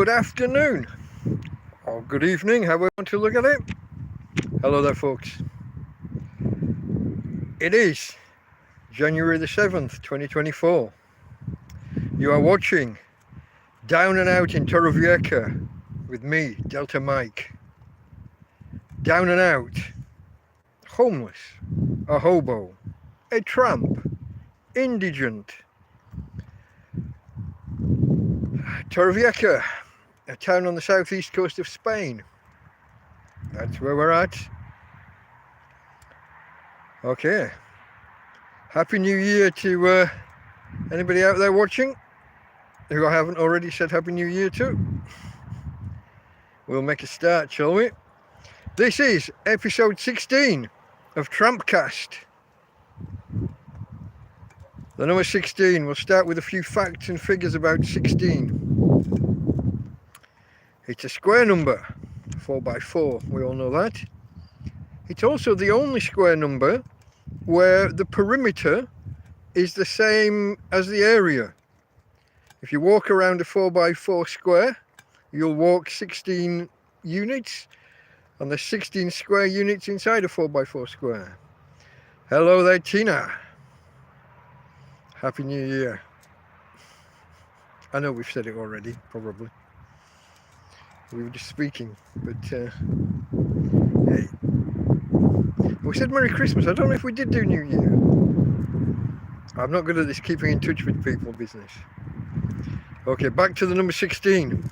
good afternoon, or good evening, however you want to look at it. Hello there, folks. It is January the 7th, 2024. You are watching Down and Out in Torrevieja with me, Delta Mike. Down and out, homeless, a hobo, a tramp, indigent. Torrevieja, a town on the southeast coast of Spain. That's where we're at. Okay. Happy New Year to anybody out there watching who I haven't already said Happy New Year to. We'll make a start, shall we? This is episode 16 of TrampCast. The number 16, we'll start with a few facts and figures about 16. It's a square number, 4x4, we all know that. It's also the only square number where the perimeter is the same as the area. If you walk around a 4x4 square, you'll walk 16 units, and there's 16 square units inside a 4x4 square. Hello there, Tina. Happy New Year. I know we've said it already, probably. We were just speaking, but hey. We said Merry Christmas. I don't know if we did do New Year. I'm not good at this keeping in touch with people business. Okay, back to the number 16.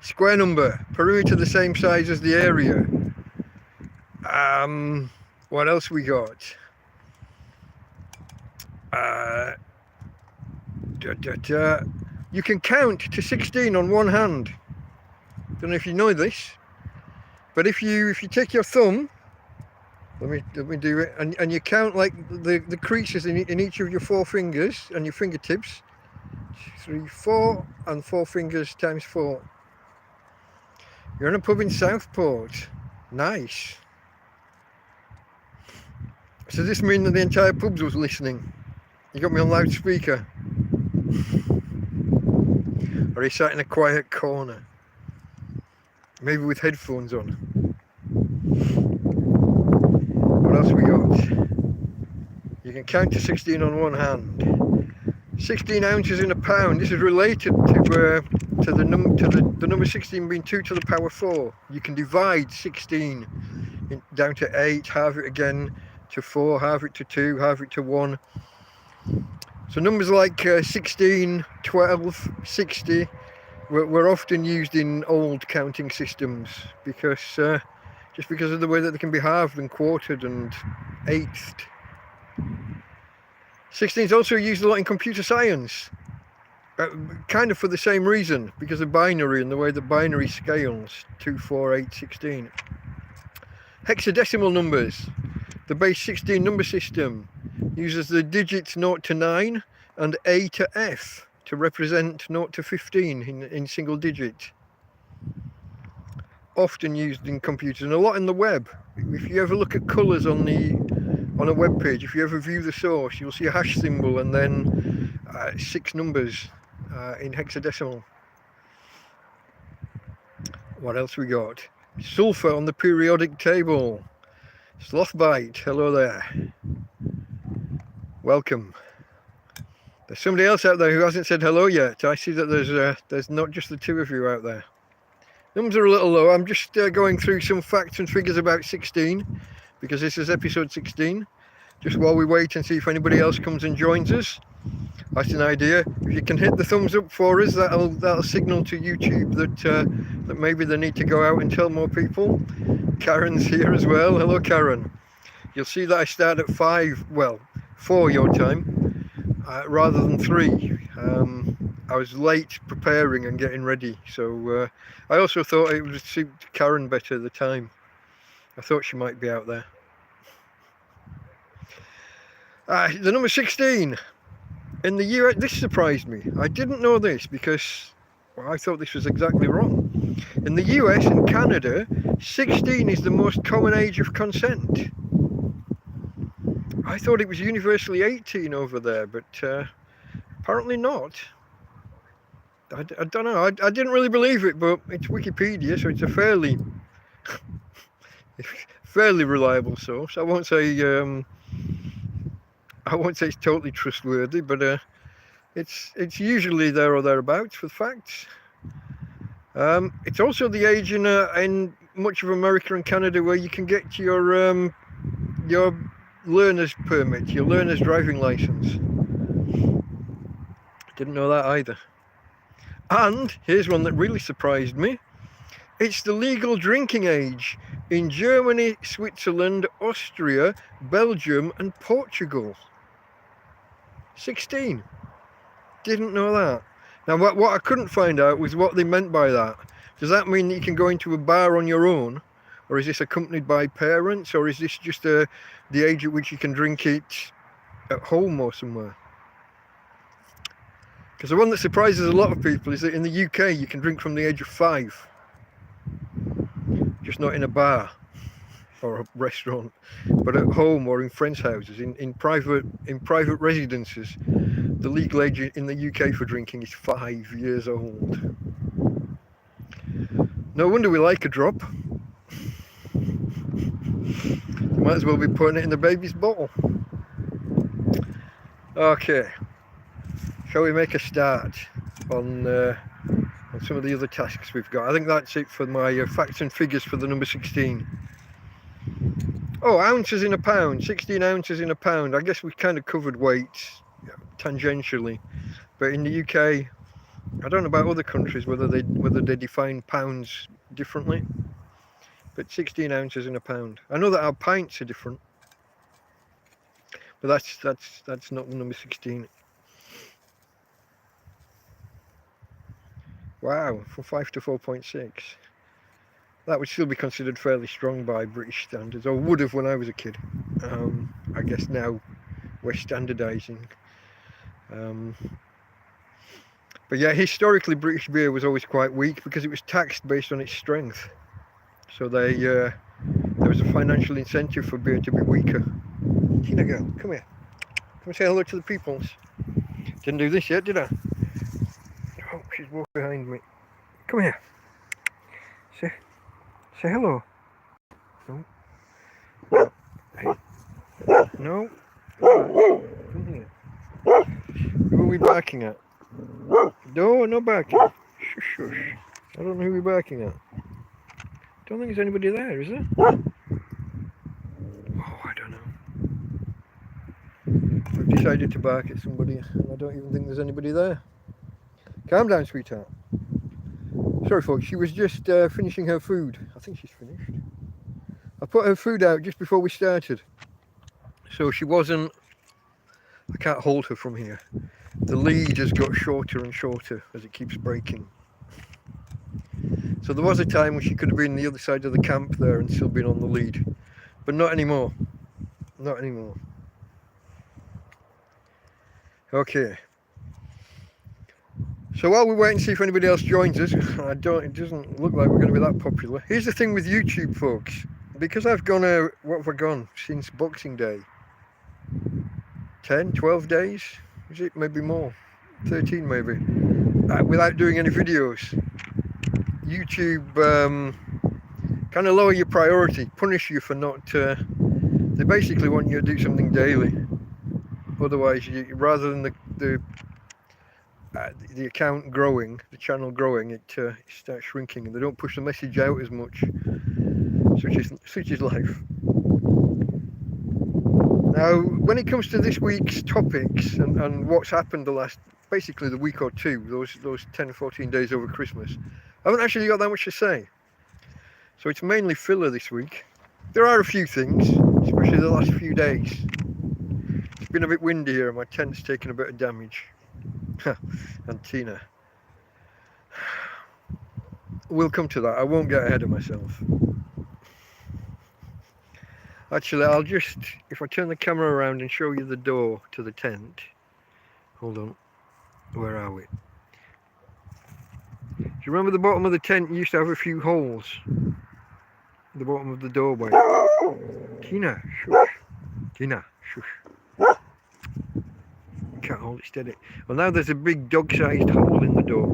Square number, perimeter the same size as the area. What else we got? You can count to 16 on one hand. Don't know if you know this, but if you take your thumb, let me do it, and you count like the creases in each of your four fingers and your fingertips, 3, 4, and 4 fingers times 4. You're in a pub in Southport. Nice. So does this mean that the entire pub was listening? You got me on loudspeaker? Or are you sat in a quiet corner? Maybe with headphones on. What else we got? You can count to 16 on one hand. 16 ounces in a pound. This is related to the number 16 being 2 to the power 4. You can divide 16 down to 8, halve it again to 4, halve it to 2, halve it to 1. So numbers like 16, 12, 60 were often used in old counting systems because just because of the way that they can be halved and quartered and eighths. 16 is also used a lot in computer science, kind of for the same reason, because of binary and the way that binary scales, 2, 4, 8, 16. Hexadecimal numbers. The base 16 number system uses the digits 0 to 9 and A to F to represent 0 to 15 in single digit. Often used in computers and a lot in the web. If you ever look at colours on a web page, if you ever view the source, you'll see a hash symbol and then 6 numbers in hexadecimal. What else we got? Sulfur on the periodic table. Slothbite, hello there. Welcome. There's somebody else out there who hasn't said hello yet. I see that there's not just the two of you out there. Numbers are a little low. I'm just going through some facts and figures about 16 because this is episode 16. Just while we wait and see if anybody else comes and joins us. That's an idea. If you can hit the thumbs up for us, that'll signal to YouTube that maybe they need to go out and tell more people. Karen's here as well. Hello, Karen. You'll see that I start at 4 your time, rather than 3. I was late preparing and getting ready, so I also thought it would suit Karen better the time. I thought she might be out there. The number 16 in the US. This surprised me. I didn't know this because I thought this was exactly wrong. In the US and Canada, 16 is the most common age of consent. I thought it was universally 18 over there, but apparently not. I don't know. I didn't really believe it, but it's Wikipedia, so it's a fairly reliable source. I won't say it's totally trustworthy, but it's usually there or thereabouts for facts. It's also the age in much of America and Canada where you can get your learner's permit, your learner's driving license. Didn't know that either. And here's one that really surprised me. It's the legal drinking age in Germany, Switzerland, Austria, Belgium and Portugal. 16. Didn't know that. Now what I couldn't find out was what they meant by that. Does that mean that you can go into a bar on your own? Or is this accompanied by parents? Or is this just the age at which you can drink it at home or somewhere? Because the one that surprises a lot of people is that in the UK you can drink from the age of 5. Just not in a bar or a restaurant, but at home or in friends' houses, in private residences. The legal age in the UK for drinking is 5 years old. No wonder we like a drop. You might as well be putting it in the baby's bottle. Okay, shall we make a start on some of the other tasks we've got? I think that's it for my facts and figures for the number 16. Oh, ounces in a pound, 16 ounces in a pound. I guess we've kind of covered weights tangentially, but in the UK, I don't know about other countries whether they define pounds differently, but 16 ounces in a pound. I know that our pints are different, but that's not the number 16. Wow, from 5 to 4.6. That would still be considered fairly strong by British standards, or would have when I was a kid. I guess now we're standardising. But yeah, historically British beer was always quite weak because it was taxed based on its strength. So there was a financial incentive for beer to be weaker. Tina girl, come here. Come say hello to the peoples. Didn't do this yet, did I? Oh, she's walking behind me. Come here. Say hello. No. Hey. No. Come here. Who are we barking at? No, no barking. Shush, shush. I don't know who we're barking at. Don't think there's anybody there, is there? Oh, I don't know. I've decided to bark at somebody and I don't even think there's anybody there. Calm down, sweetheart. Sorry folks, she was just finishing her food. I think she's finished. I put her food out just before we started. So she wasn't... I can't hold her from here. The lead has got shorter and shorter as it keeps breaking. So there was a time when she could have been the other side of the camp there and still been on the lead. But not anymore. Not anymore. Okay. So while we wait and see if anybody else joins us, it doesn't look like we're going to be that popular. Here's the thing with YouTube, folks. Because I've gone, what have I gone since Boxing Day? 10, 12 days? Is it? Maybe more. 13 maybe. Without doing any videos. YouTube kind of lower your priority, punish you for not... they basically want you to do something daily. Otherwise, rather than the account growing, the channel growing, it starts shrinking, and they don't push the message out as much. Such is life. Now, when it comes to this week's topics and what's happened basically the week or two, those 10, 14 days over Christmas, I haven't actually got that much to say. So it's mainly filler this week. There are a few things, especially the last few days. It's been a bit windy here and my tent's taken a bit of damage. And Tina. We'll come to that. I won't get ahead of myself. Actually, I'll just, if I turn the camera around and show you the door to the tent. Hold on. Where are we? Do you remember the bottom of the tent used to have a few holes? The bottom of the doorway. Tina, shush. Tina, shush. Can't hold it steady. Well, now there's a big dog-sized hole in the door.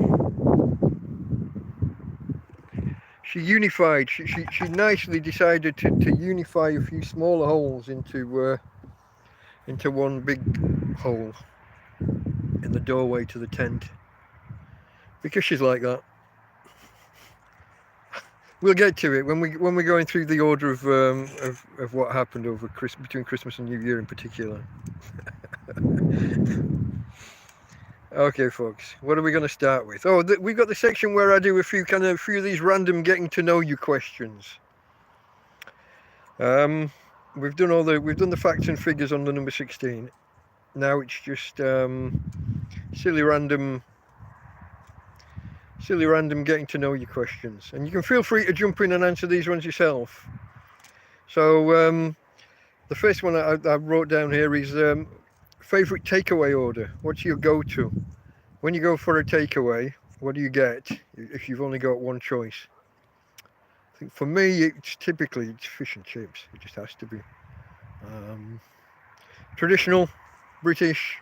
She unified. She nicely decided to unify a few smaller holes into one big hole in the doorway to the tent. Because she's like that. We'll get to it when we're going through the order of what happened over between Christmas and New Year in particular. Okay, folks, what are we going to start with? Oh, we've got the section where I do a few of these random getting to know you questions. We've done the facts and figures on the number 16. Now it's just silly random getting to know you questions, and you can feel free to jump in and answer these ones yourself. So the first one I wrote down here is favourite takeaway order. What's your go-to? When you go for a takeaway, what do you get if you've only got one choice? I think for me, it's typically fish and chips. It just has to be. Traditional, British,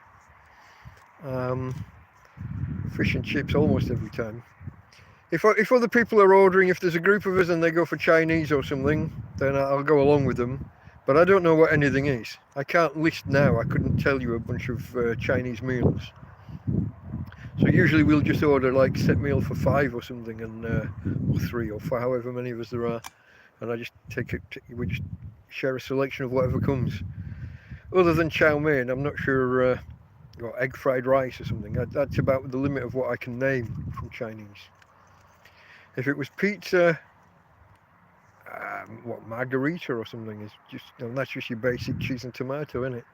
fish and chips almost every time. If other people are ordering, if there's a group of us and they go for Chinese or something, then I'll go along with them. But I don't know what anything is. I can't list now. I couldn't tell you a bunch of Chinese meals. So usually we'll just order like set meal for 5 or something, and or 3 or 4, however many of us there are, and I just we just share a selection of whatever comes. Other than chow mein, I'm not sure. Or egg fried rice or something. That's about the limit of what I can name from Chinese. If it was pizza. What, margarita or something is just, that's just your basic cheese and tomato, isn't it?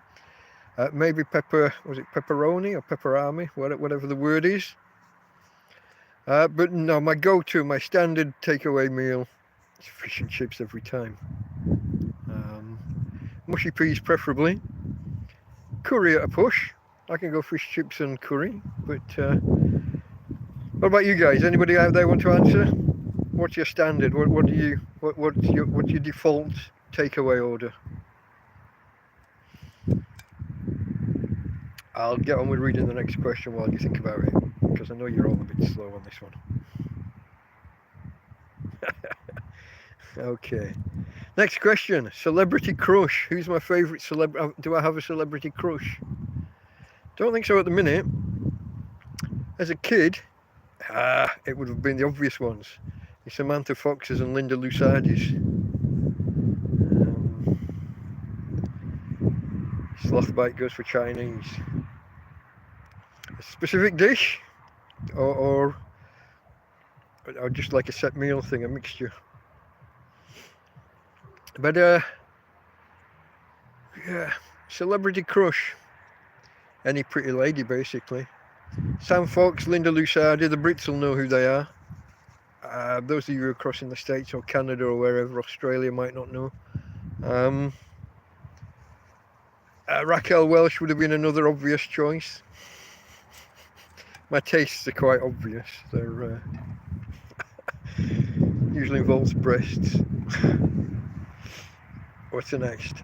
Maybe pepperoni or pepperami, whatever the word is. But no, my go-to, my standard takeaway meal is fish and chips every time. Mushy peas preferably. Curry at a push. I can go fish, chips and curry. But what about you guys? Anybody out there want to answer? What's your standard? What's your default takeaway order? I'll get on with reading the next question while you think about it, because I know you're all a bit slow on this one. Okay. Next question. Celebrity crush. Who's my favourite celebrity? Do I have a celebrity crush? Don't think so at the minute. As a kid, it would have been the obvious ones. Samantha Fox's and Linda Lusardi's. Slothbite goes for Chinese. A specific dish, or just like a set meal thing, a mixture. But yeah, celebrity crush. Any pretty lady, basically. Sam Fox, Linda Lusardi, the Brits will know who they are. Those of you who are crossing the States or Canada or wherever, Australia might not know. Raquel Welch would have been another obvious choice. My tastes are quite obvious. They're usually involves breasts. What's the next?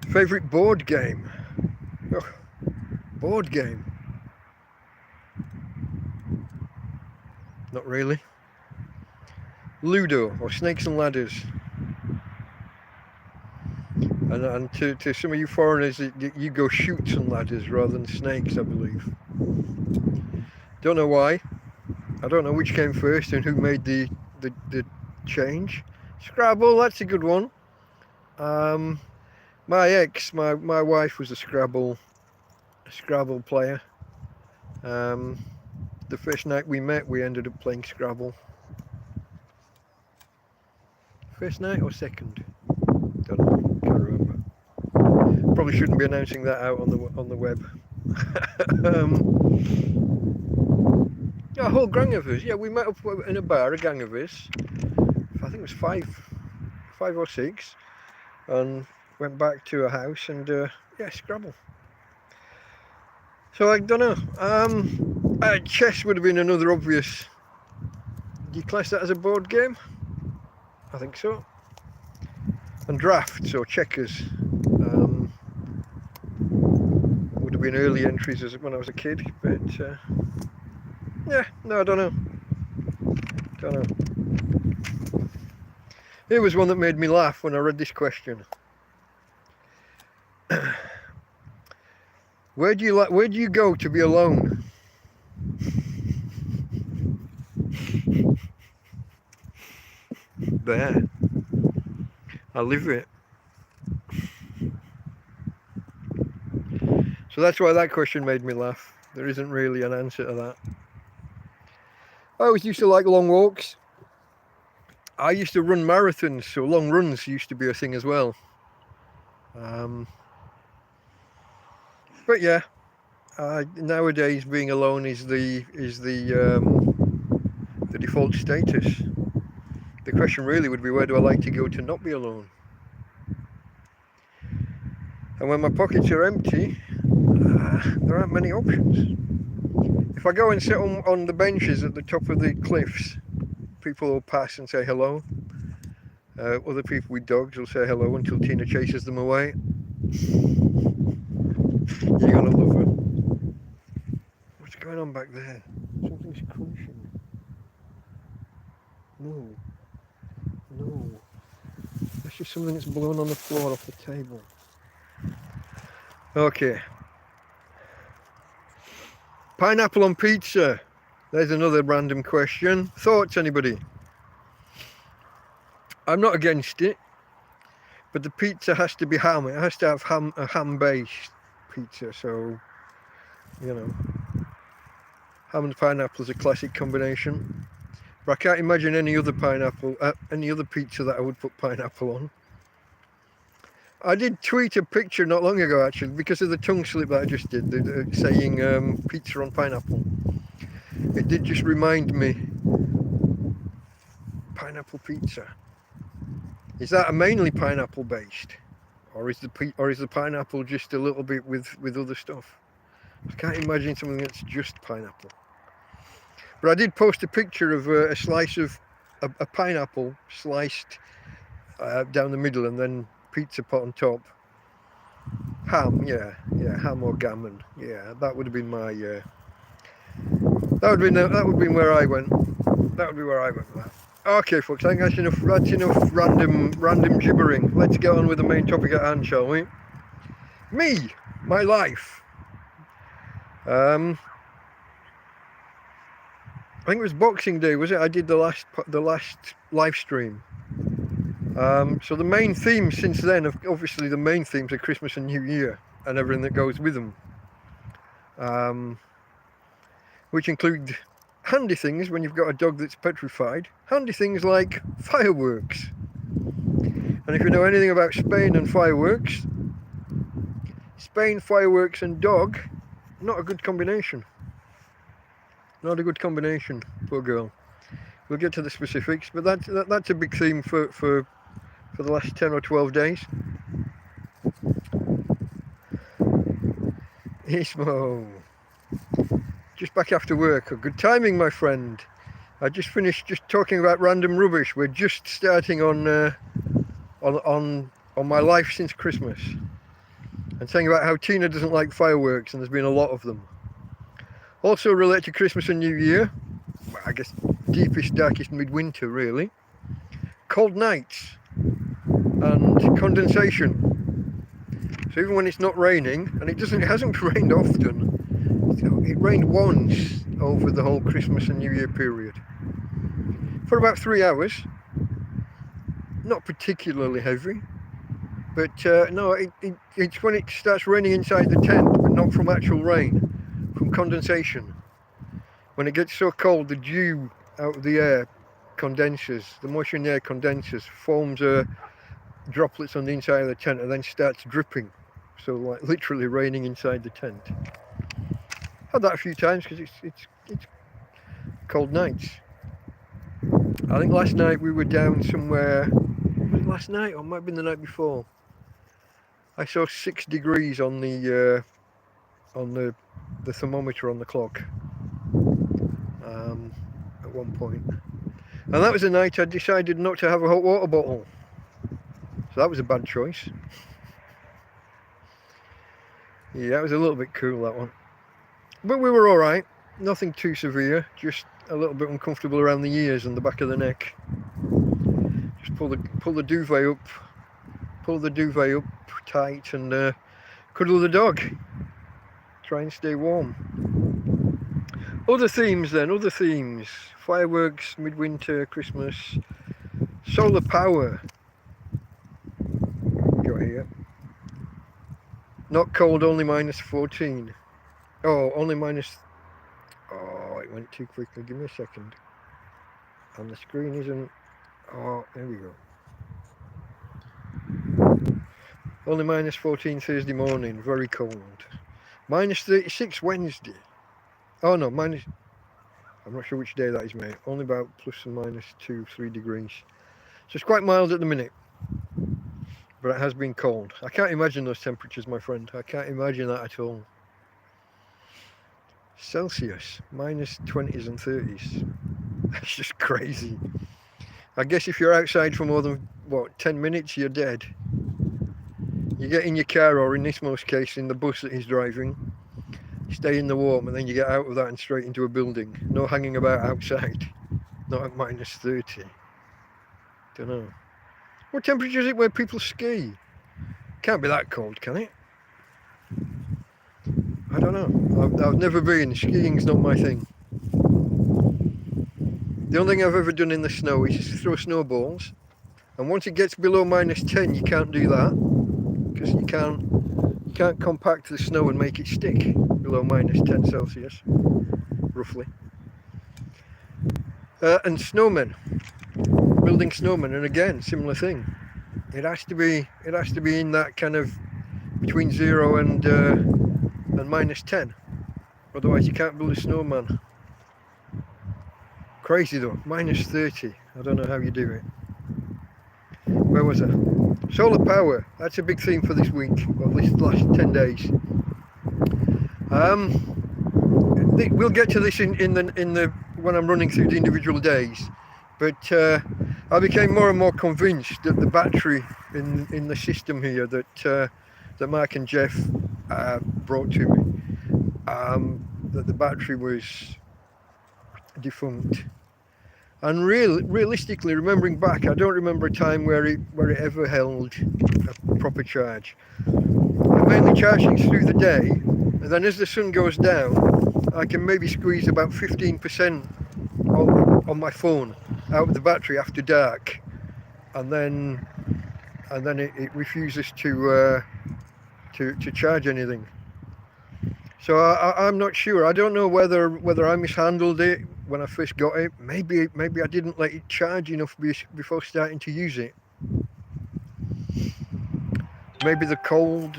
Favourite board game? Oh, board game? Not really. Ludo or Snakes and Ladders. And to some of you foreigners, you go Chutes and Ladders rather than snakes, I believe. Don't know why. I don't know which came first and who made the change. Scrabble, that's a good one. My ex, my wife was a Scrabble player. The first night we met, we ended up playing Scrabble. First night or second? Don't know, can't remember. Probably shouldn't be announcing that out on the web. A whole gang of us. Yeah, we met up in a bar, a gang of us. I think it was five or six, and went back to a house and yeah, Scrabble. So I don't know. Chess would have been another obvious. Do you class that as a board game? I think so. And drafts or checkers would have maybe in early entries as when I was a kid, but yeah, no, I don't know. Here was one that made me laugh when I read this question. Where do you go to be alone? There. I live it. So that's why that question made me laugh. There isn't really an answer to that. I always used to like long walks. I used to run marathons, so long runs used to be a thing as well. But yeah, nowadays being alone is the default status. The question really would be, where do I like to go to not be alone? And when my pockets are empty, there aren't many options. If I go and sit on the benches at the top of the cliffs, people will pass and say hello. Other people with dogs will say hello until Tina chases them away. You're gonna love her. What's going on back there? Something's crunching. No. That's just something that's blown on the floor off the table. Okay. Pineapple on pizza. There's another random question. Thoughts, anybody? I'm not against it, but the pizza has to be ham. It has to have a ham-based pizza, so, you know, ham and pineapple is a classic combination. But I can't imagine any other pizza that I would put pineapple on. I did tweet a picture not long ago, actually, because of the tongue slip that I just did, saying pizza on pineapple. It did just remind me, pineapple pizza. Is that mainly pineapple based, or is the pineapple just a little bit with other stuff? I can't imagine something that's just pineapple. But I did post a picture of a slice of a pineapple sliced down the middle, and then pizza pot on top. Ham, yeah, ham or gammon, yeah. That would have been my. That would be where I went. That would be where I went with that. Okay, folks. I think that's enough random gibbering. Let's get on with the main topic at hand, shall we? Me, my life. I think it was Boxing Day, was it? I did the last live stream. So the main themes since then, obviously the main themes are Christmas and New Year and everything that goes with them, which include handy things when you've got a dog that's petrified, handy things like fireworks. And if you know anything about Spain and fireworks, Spain, fireworks and dog, not a good combination. Not a good combination, poor girl. We'll get to the specifics, but that's a big theme for the last 10 or 12 days. Ismo. Just back after work. Good timing, my friend. I just finished talking about random rubbish. We're just starting on my life since Christmas. And saying about how Tina doesn't like fireworks, and there's been a lot of them. Also related to Christmas and New Year, well, I guess deepest, darkest midwinter really. Cold nights and condensation. So even when it's not raining, and it hasn't rained often, it rained once over the whole Christmas and New Year period. For about 3 hours. Not particularly heavy, but no, it's when it starts raining inside the tent, but not from actual rain, from condensation. When it gets so cold, the dew out of the air condenses, the moisture in the air condenses, forms droplets on the inside of the tent, and then starts dripping. So like literally raining inside the tent. Had that a few times because it's cold nights. I think last night we were down somewhere. Was it last night or it might have been the night before? I saw 6 degrees on the thermometer on the clock at one point, and that was the night I decided not to have a hot water bottle. So that was a bad choice. Yeah, it was a little bit cool, that one. But we were all right. Nothing too severe. Just a little bit uncomfortable around the ears and the back of the neck. Just pull the duvet up tight, and cuddle the dog. Try and stay warm. Other themes then. Other themes. Fireworks, midwinter, Christmas, solar power. Got here. Not cold, only -14. Oh, only minus. Oh, it went too quickly. Give me a second. And the screen isn't. Oh, there we go. Only -14 Thursday morning. Very cold. -36 Wednesday. Oh no, minus. I'm not sure which day that is, mate. Only about ±2-3 degrees. So it's quite mild at the minute. But it has been cold. I can't imagine those temperatures, my friend. I can't imagine that at all. Celsius, -20s and 30s. That's just crazy. I guess if you're outside for more than, 10 minutes, you're dead. You get in your car, or in this most case, in the bus that he's driving. Stay in the warm, and then you get out of that and straight into a building. No hanging about outside. Not at -30. Don't know. What temperature is it where people ski? Can't be that cold, can it? I don't know. I've never been. Skiing's not my thing. The only thing I've ever done in the snow is throw snowballs. And once it gets below -10, you can't do that. Because you can't compact the snow and make it stick below -10 Celsius, roughly. And snowmen. Building snowmen, and again, similar thing. It has to be in that kind of between 0 and -10. Otherwise you can't build a snowman. Crazy though, -30. I don't know how you do it. Where was I? Solar power. That's a big theme for this week, or this last 10 days. We'll get to this in the when I'm running through the individual days. But I became more and more convinced that the battery in the system here that Mark and Jeff brought to me, that the battery was defunct. And realistically, remembering back, I don't remember a time where it ever held a proper charge. I'm mainly charging through the day, and then as the sun goes down, I can maybe squeeze about 15% on my phone out of the battery after dark, and then it refuses to charge anything. So I'm not sure. I don't know whether I mishandled it when I first got it. Maybe I didn't let it charge enough before starting to use it. Maybe the cold.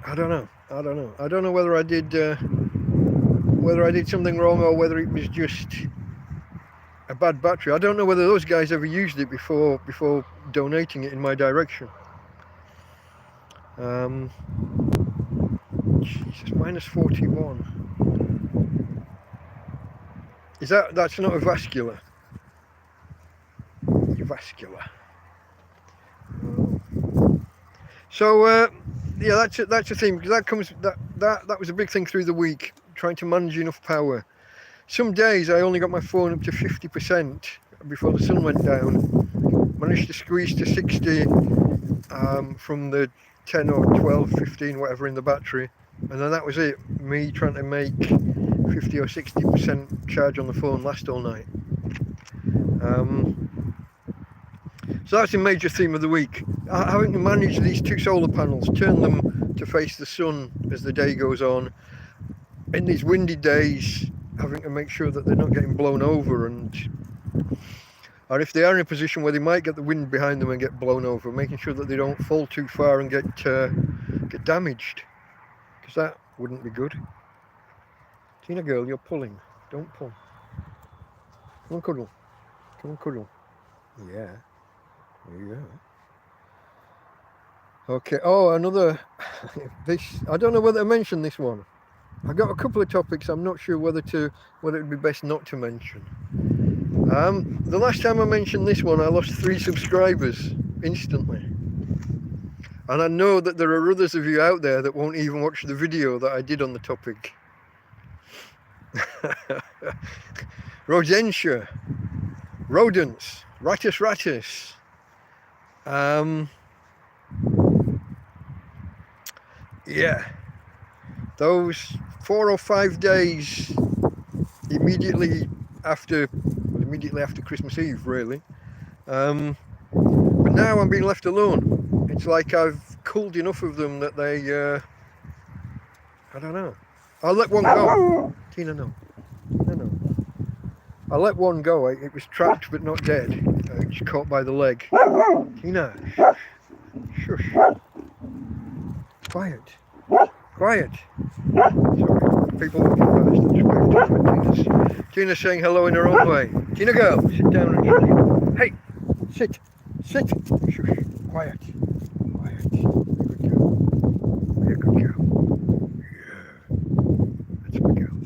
I don't know. I don't know whether I did something wrong, or whether it was just a bad battery. I don't know whether those guys ever used it before donating it in my direction. Jesus, -41. That's not a vascular. Vascular. So yeah, that's a thing, because that was a big thing through the week, trying to manage enough power. Some days I only got my phone up to 50% before the sun went down. Managed to squeeze to 60 from the 10 or 12, 15, whatever in the battery, and then that was it. Me trying to make 50 or 60% charge on the phone last all night. So that's a major theme of the week. Having to manage these two solar panels, turn them to face the sun as the day goes on. In these windy days, having to make sure that they're not getting blown over, or if they are in a position where they might get the wind behind them and get blown over, making sure that they don't fall too far and get damaged, because that wouldn't be good. Tina girl, you're pulling. Don't pull. Come on, cuddle. Come on, cuddle. Yeah. There you go. Okay. Oh, another. I don't know whether to mention this one. I got a couple of topics. I'm not sure whether it would be best not to mention. The last time I mentioned this one, I lost 3 subscribers instantly. And I know that there are others of you out there that won't even watch the video that I did on the topic. Rodentia, rodents, ratus. Yeah, those 4 or 5 days immediately after Christmas Eve, really. But now I'm being left alone. It's like I've culled enough of them that they, I don't know. I'll let one go. Tina, no. I let one go. It was trapped but not dead. It was caught by the leg. Tina, shush. Quiet. Sorry, people walking past. Tina's saying hello in her own way. Tina girl, sit down and shut. Hey, sit. Shush. Quiet. Be a good girl. Yeah. That's my girl.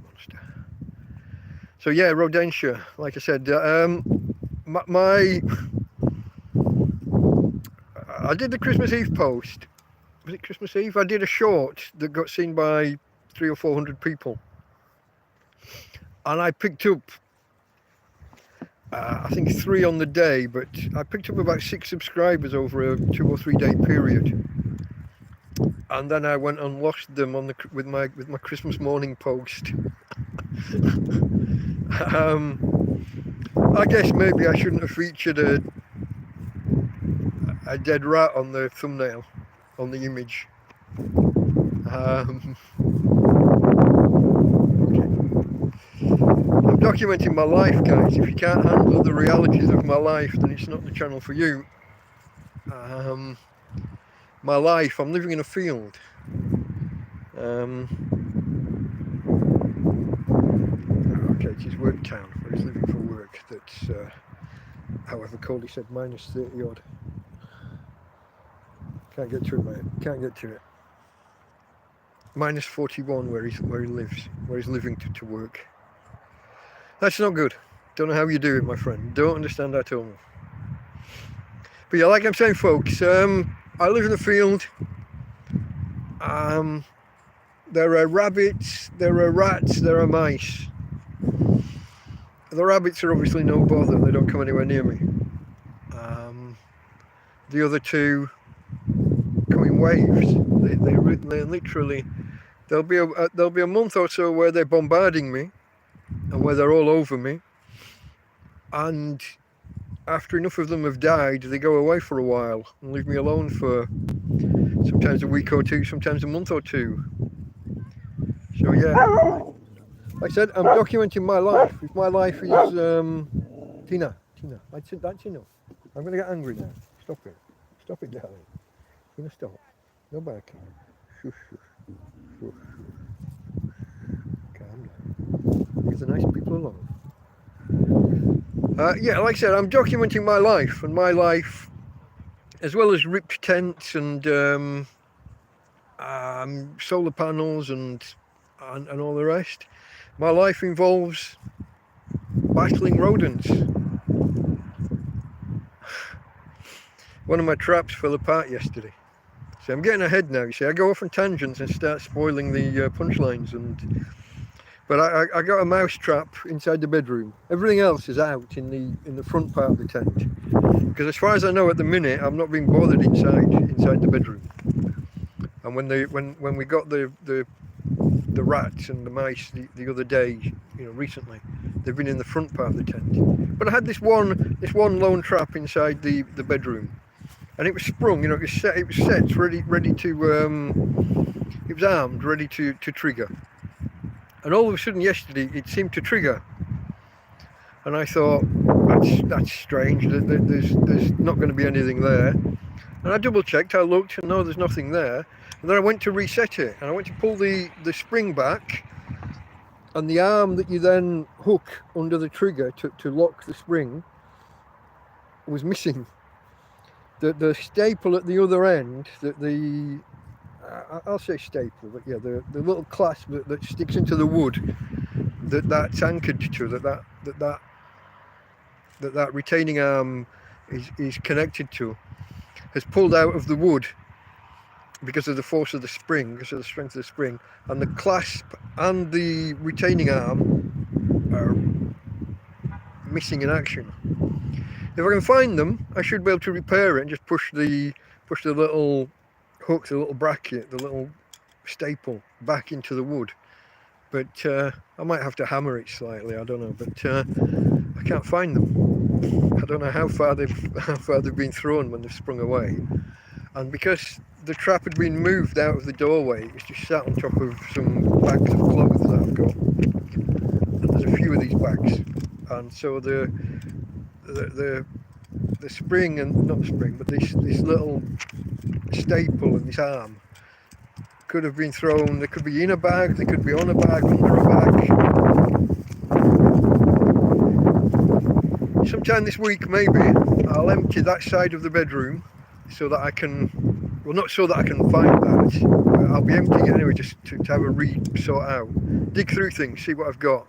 Monster. So yeah, Rodentia, like I said, I did the Christmas Eve post. Was it Christmas Eve? I did a short that got seen by 300 or 400 people. And I picked up, I think 3 on the day, but I picked up about 6 subscribers over a 2 or 3 day period. And then I went and lost them on with my Christmas morning post. I guess maybe I shouldn't have featured a dead rat on the thumbnail, on the image. I'm documenting my life, guys. If you can't handle the realities of my life, then it's not the channel for you. My life, I'm living in a field. Okay, it is work town, where he's living for work. That's, however cold, he said, minus 30 odd. Can't get to it, mate. Can't get to it. Minus 41 where he lives, where he's living to work. That's not good. Don't know how you do it, my friend. Don't understand at all. But yeah, like I'm saying, folks, I live in a field. There are rabbits, there are rats, there are mice. The rabbits are obviously no bother. They don't come anywhere near me. The other two come in waves. They literally, there'll be a month or so where they're bombarding me and where they're all over me, and after enough of them have died, they go away for a while and leave me alone for sometimes a week or two, sometimes a month or two. So yeah, like I said, I'm documenting my life. If my life is Tina, that's enough. I'm gonna get angry now. Stop it, darling. Tina, stop. No barking. Shush. Calm down. Leave the nice people alone. Yeah, like I said, I'm documenting my life, and my life, as well as ripped tents and solar panels and all the rest. My life involves battling rodents. One of my traps fell apart yesterday. So I'm getting ahead now, you see. I go off on tangents and start spoiling the punchlines. But I got a mouse trap inside the bedroom. Everything else is out in the front part of the tent. Because as far as I know at the minute, I'm not being bothered inside the bedroom. And when we got the rats and the mice the other day, recently, they've been in the front part of the tent. But I had this one lone trap inside the bedroom. And it was sprung, it was set, ready to, it was armed, ready to trigger. And all of a sudden yesterday, it seemed to trigger. And I thought, that's strange, there's not going to be anything there. And I double checked, I looked, and no, there's nothing there. And then I went to reset it, and I went to pull the spring back, and the arm that you then hook under the trigger to lock the spring was missing. The staple at the other end, I'll say staple, but yeah, the little clasp that sticks into the wood that's anchored to, that retaining arm is connected to, has pulled out of the wood because of the force of the spring, because of the strength of the spring, and the clasp and the retaining arm are missing in action. If I can find them, I should be able to repair it and just push the little hook, the little bracket, the little staple back into the wood. But I might have to hammer it slightly, I don't know, but I can't find them. I don't know how far they've been thrown when they've sprung away. And because the trap had been moved out of the doorway, it was just sat on top of some bags of clothes that I've got. And there's a few of these bags. And so the spring, and not the spring, but this little staple and this arm could have been thrown. They could be in a bag, they could be on a bag, under a bag. Sometime this week maybe I'll empty that side of the bedroom so that I can, well, not so that I can find that, but I'll be emptying it anyway, just to have a sort out, dig through things, see what I've got,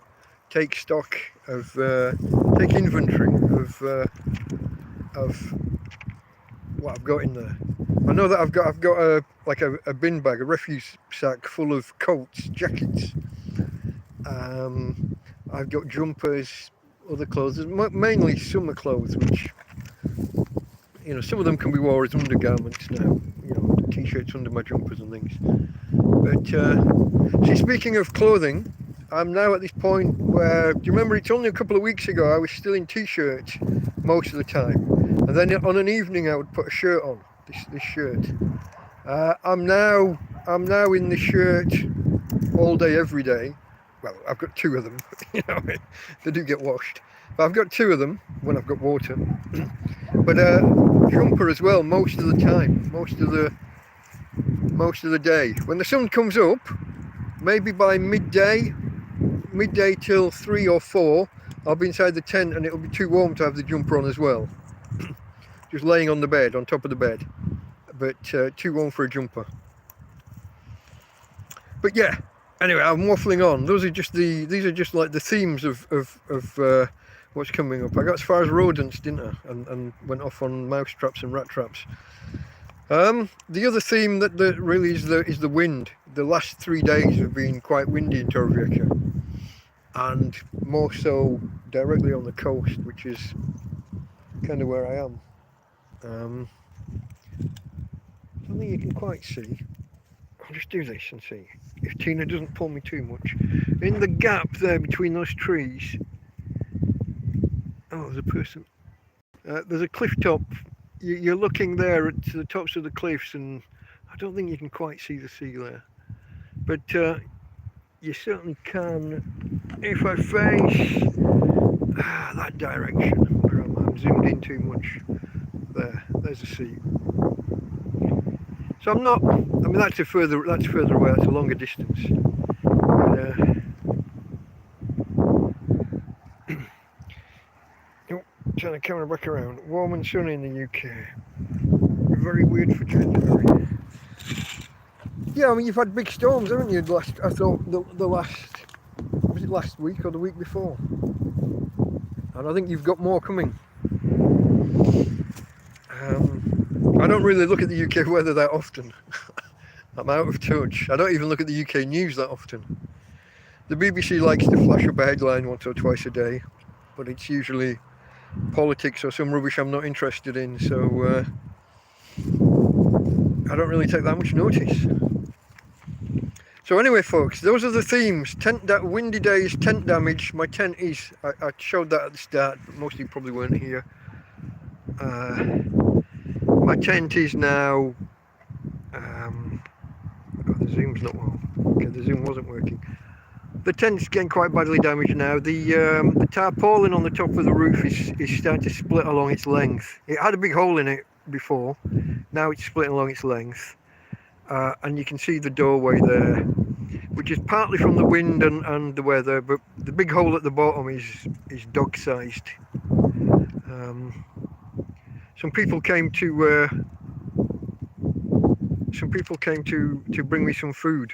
take stock of, take inventory of what I've got in there. I know that I've got a bin bag, a refuse sack full of coats, jackets. I've got jumpers, other clothes, mainly summer clothes, which, you know, some of them can be worn as undergarments now, you know, t-shirts under my jumpers and things. But see, speaking of clothing, I'm now at this point where, do you remember, it's only a couple of weeks ago I was still in t-shirts most of the time, and then on an evening I would put a shirt on, this shirt. I'm now in the shirt all day, every day. Well, I've got two of them, you know, they do get washed, but I've got two of them when I've got water. But jumper as well, most of the time, most of the day. When the sun comes up, maybe by midday till 3 or 4, I'll be inside the tent and it'll be too warm to have the jumper on as well. Just laying on the bed, on top of the bed, but too warm for a jumper. But yeah, anyway, I'm waffling on. These are just like the themes of what's coming up. I got as far as rodents, didn't I? And went off on mouse traps and rat traps. The other theme that really is the wind. The last 3 days have been quite windy in Torrevieja, and more so directly on the coast, which is kind of where I am. I don't think you can quite see. I'll just do this and see if Tina doesn't pull me too much. In the gap there between those trees, oh, there's a person. There's a cliff top. You're looking there at the tops of the cliffs, and I don't think you can quite see the sea there. But you certainly can if I face that direction. Where I'm zoomed in too much. There's the sea. So I'm not. I mean, that's further away. That's a longer distance. But, turn the camera back around. Warm and sunny in the UK. Very weird for January. Yeah, I mean, you've had big storms, haven't you? I thought the last, was it last week or the week before? And I think you've got more coming. I don't really look at the UK weather that often. I'm out of touch. I don't even look at the UK news that often. The BBC likes to flash up a headline once or twice a day, but it's usually politics or some rubbish I'm not interested in, so I don't really take that much notice. So anyway, folks, those are the themes. Windy days, tent damage. My tent is, I showed that at the start, but most of you probably weren't here. My tent is now, the zoom's not well. Okay, the zoom wasn't working. The tent's getting quite badly damaged now. The tarpaulin on the top of the roof is starting to split along its length. It had a big hole in it before. Now it's splitting along its length. And you can see the doorway there, which is partly from the wind and the weather, but the big hole at the bottom is dog-sized. Some people came to bring me some food.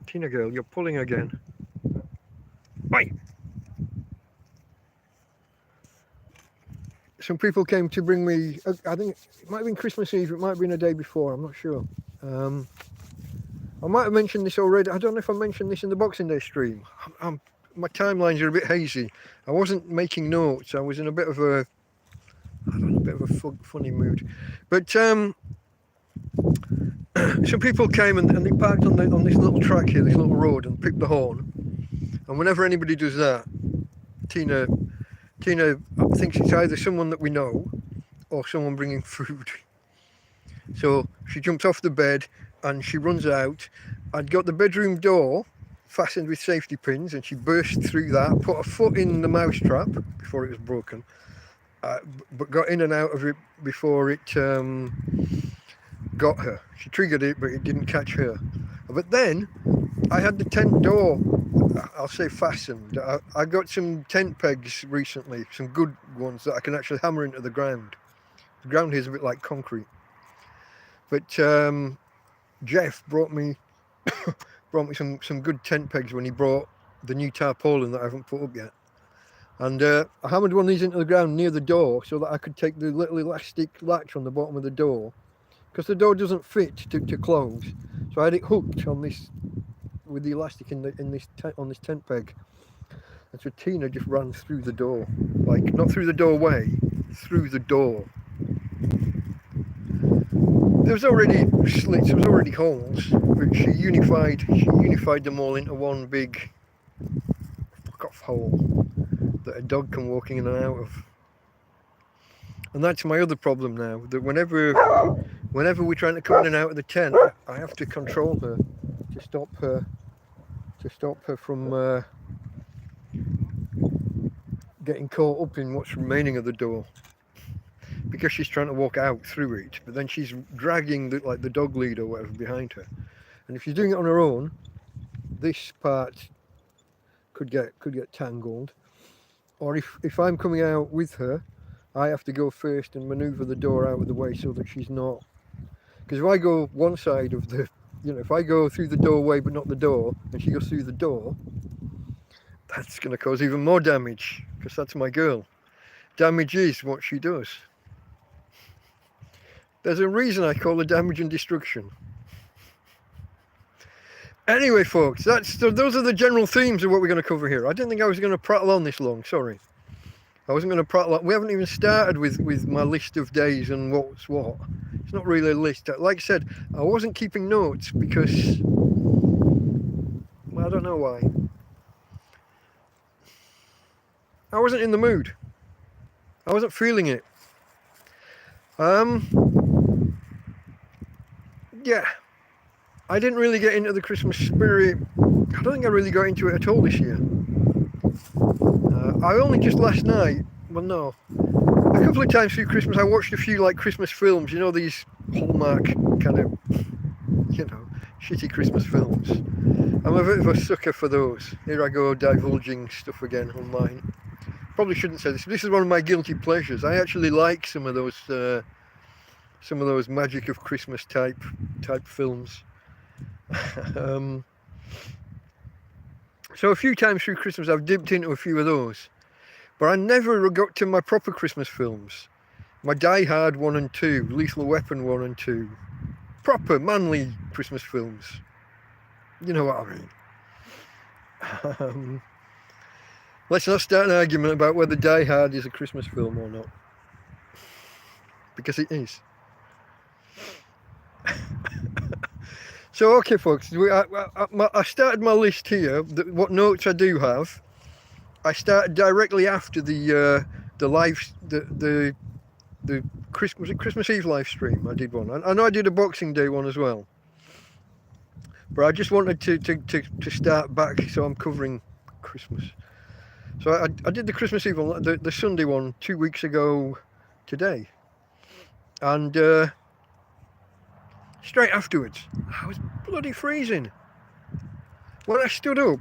Tina girl, you're pulling again. Bye. some people came to bring me, I think it might have been Christmas Eve, it might have been a day before, I'm not sure. I might have mentioned this already. I don't know if I mentioned this in the Boxing Day stream. My timelines are a bit hazy. I wasn't making notes. I was in a bit of a, I don't know, a bit of a funny mood. But some people came and they parked on this little track here, this little road, and picked the horn. And whenever anybody does that, Tina thinks it's either someone that we know or someone bringing food. So she jumps off the bed and she runs out. I'd got the bedroom door fastened with safety pins and she burst through that, put her foot in the mouse trap before it was broken, but got in and out of it before it got her. She triggered it, but it didn't catch her. But then I had the tent door, I'll say fastened. I got some tent pegs recently, some good ones that I can actually hammer into the ground. The ground here is a bit like concrete. But Jeff brought me some good tent pegs when he brought the new tarpaulin that I haven't put up yet. And I hammered one of these into the ground near the door so that I could take the little elastic latch on the bottom of the door, because the door doesn't fit to close. So I had it hooked on this with the elastic on this tent peg. And so Tina just ran through the door, like not through the doorway, through the door. There was already slits, there was already holes, but she unified them all into one big fuck off hole that a dog can walk in and out of. And that's my other problem now, that whenever we're trying to come in and out of the tent, I have to control her to stop her from getting caught up in what's remaining of the door, because she's trying to walk out through it, but then she's dragging the dog lead or whatever behind her. And if she's doing it on her own, this part could get tangled. Or if I'm coming out with her, I have to go first and maneuver the door out of the way so that she's not. Because if I go one side of the, if I go through the doorway but not the door, and she goes through the door, that's going to cause even more damage, because that's my girl. Damage is what she does. There's a reason I call her damage and destruction. Anyway, folks, those are the general themes of what we're going to cover here. I didn't think I was going to prattle on this long, sorry. I wasn't going to prattle on. We haven't even started with my list of days and what's what. It's not really a list. Like I said, I wasn't keeping notes because, well, I don't know why. I wasn't in the mood. I wasn't feeling it. Yeah, I didn't really get into the Christmas spirit. I don't think I really got into it at all this year. I only just last night, well no, a couple of times through Christmas I watched a few like Christmas films, these Hallmark kind of, shitty Christmas films. I'm a bit of a sucker for those. Here I go divulging stuff again online. Probably shouldn't say this. This is one of my guilty pleasures. I actually like some of those Magic of Christmas type films. So a few times through Christmas I've dipped into a few of those, but I never got to my proper Christmas films. My Die Hard 1 and 2, Lethal Weapon 1 and 2, proper manly Christmas films. You know what I mean. Let's not start an argument about whether Die Hard is a Christmas film or not, because it is. So okay, folks, I started my list here. What notes I do have, I started directly after the Christmas Eve live stream. I did one. I know I did a Boxing Day one as well, but I just wanted to start back, so I'm covering Christmas. So I did the Christmas Eve one, the Sunday one, 2 weeks ago today, and straight afterwards, I was bloody freezing. When I stood up,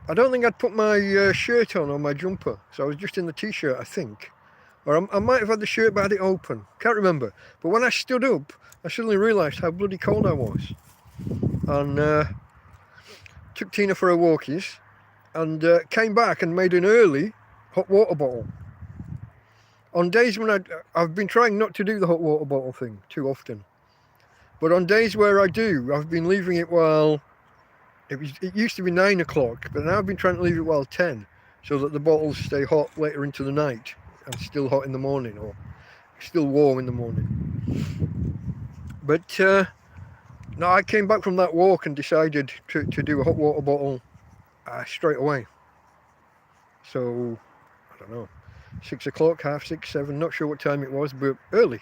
I don't think I'd put my shirt on or my jumper, so I was just in the t-shirt, I think. Or I might have had the shirt but I had it open, can't remember. But when I stood up, I suddenly realised how bloody cold I was. And took Tina for her walkies, and came back and made an early hot water bottle. On days when I've been trying not to do the hot water bottle thing too often, but on days where I do, I've been leaving it while it used to be 9 o'clock, but now I've been trying to leave it while 10, so that the bottles stay hot later into the night and still hot in the morning, or still warm in the morning. But no, I came back from that walk and decided to do a hot water bottle straight away. So I don't know, 6 o'clock, 6:30, 7, not sure what time it was, but early.